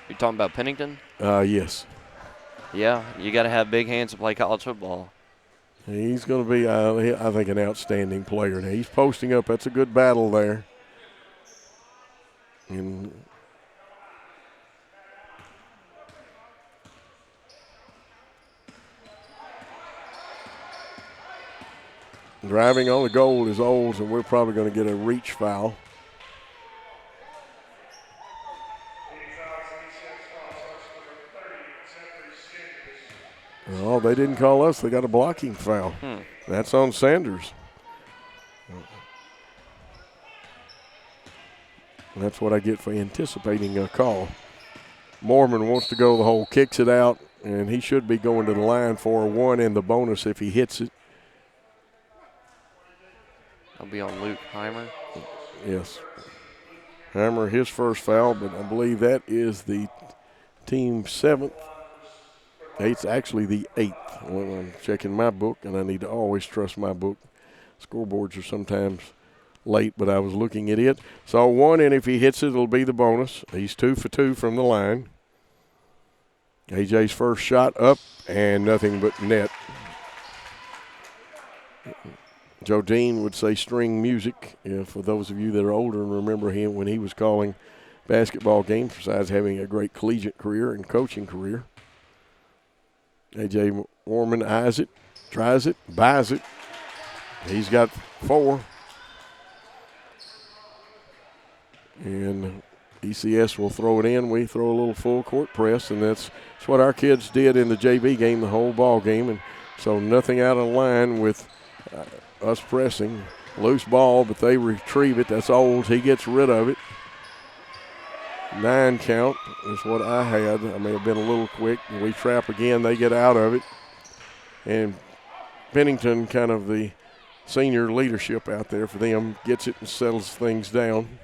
You're talking about Pennington? Yes. Yeah, you got to have big hands to play college football. He's going to be, I think, an outstanding player. Now, he's posting up. That's a good battle there. And driving on the goal is Olds, and we're probably going to get a reach foul. Oh, they didn't call us. They got a blocking foul. That's on Sanders. That's what I get for anticipating a call. Mormon wants to go the hole, kicks it out, and he should be going to the line for a 1 and the bonus if he hits it. I'll be on Luke Heimer. Yes. Heimer, his first foul, but I believe that is the team 7th. It's actually the 8th when I'm checking my book, and I need to always trust my book. Scoreboards are sometimes late, but I was looking at it. So 1, and if he hits it, it'll be the bonus. He's 2 for 2 from the line. AJ's first shot up, and nothing but net. Joe Dean would say string music, for those of you that are older and remember him when he was calling basketball games, besides having a great collegiate career and coaching career. A.J. Mormon eyes it, tries it, buys it. He's got 4. And ECS will throw it in. We throw a little full court press, and that's what our kids did in the JV game the whole ball game. And so nothing out of line with us pressing. Loose ball, but they retrieve it. That's Olds. He gets rid of it. 9 count is what I had. I may have been a little quick. We trap again. They get out of it. And Pennington, kind of the senior leadership out there for them, gets it and settles things down.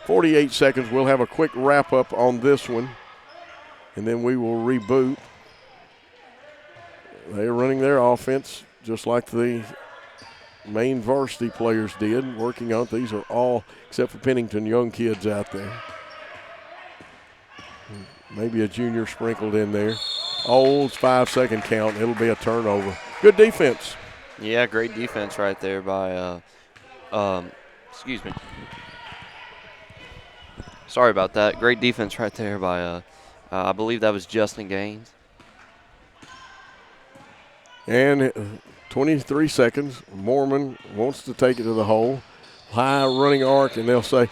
48 seconds. We'll have a quick wrap-up on this one, and then we will reboot. They're running their offense just like the main varsity players did, working on it. These are all, except for Pennington, young kids out there. Maybe a junior sprinkled in there. Olds, 5-second count. It'll be a turnover. Good defense. Yeah, great defense right there by, excuse me. Sorry about that. Great defense right there by, I believe that was Justin Gaines. And 23 seconds. Mormon wants to take it to the hole. High running arc, and they'll say,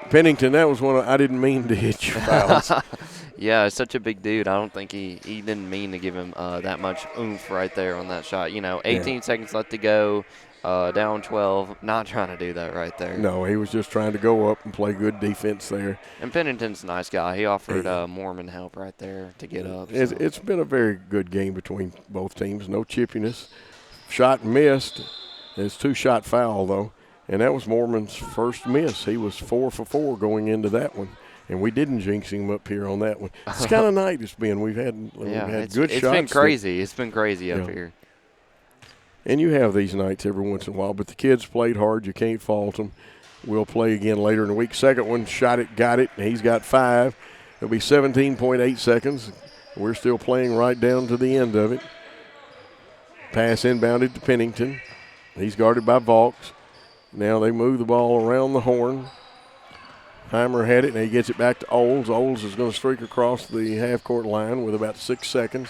Pennington, that was one I didn't mean to hit your fouls. Yeah, it's such a big dude. I don't think he didn't mean to give him that much oomph right there on that shot. 18 seconds left to go, down 12. Not trying to do that right there. No, he was just trying to go up and play good defense there. And Pennington's a nice guy. He offered Mormon help right there to get up. So. It's been a very good game between both teams. No chippiness. Shot missed. It's 2-shot foul, though. And that was Mormon's first miss. He was 4 for 4 going into that one. And we didn't jinx him up here on that one. It's kind of night it's been. We've had good shots. It's been crazy. It's been crazy up here. And you have these nights every once in a while. But the kids played hard. You can't fault them. We'll play again later in the week. Second one, shot it, got it. And he's got 5. It'll be 17.8 seconds. We're still playing right down to the end of it. Pass inbounded to Pennington. He's guarded by Vaux. Now they move the ball around the horn. Heimer had it, and he gets it back to Olds. Olds is going to streak across the half-court line with about 6 seconds.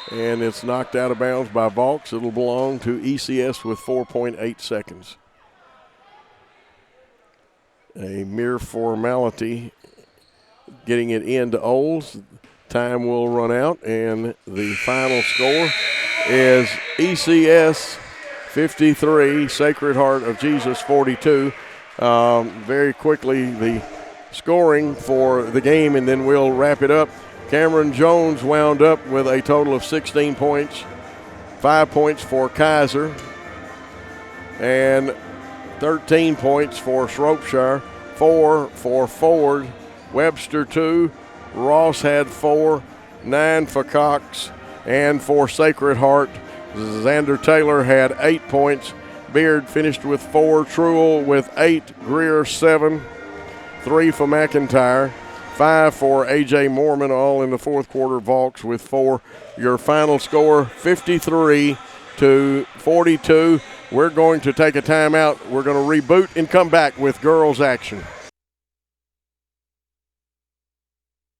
And it's knocked out of bounds by Vaux. It'll belong to ECS with 4.8 seconds. A mere formality getting it into Olds. Time will run out, and the final score is ECS 53, Sacred Heart of Jesus 42. Very quickly, the scoring for the game, and then we'll wrap it up. Cameron Jones wound up with a total of 16 points, 5 points for Kaiser, and 13 points for Shropshire, 4 for Ford, Webster 2, Ross had 4, 9 for Cox, and for Sacred Heart, Xander Taylor had 8 points, Beard finished with 4, Truel with 8, Greer 7, 3 for McIntyre, 5 for A.J. Mormon, all in the fourth quarter. Vaux with 4. Your final score, 53-42. We're going to take a timeout. We're going to reboot and come back with girls action.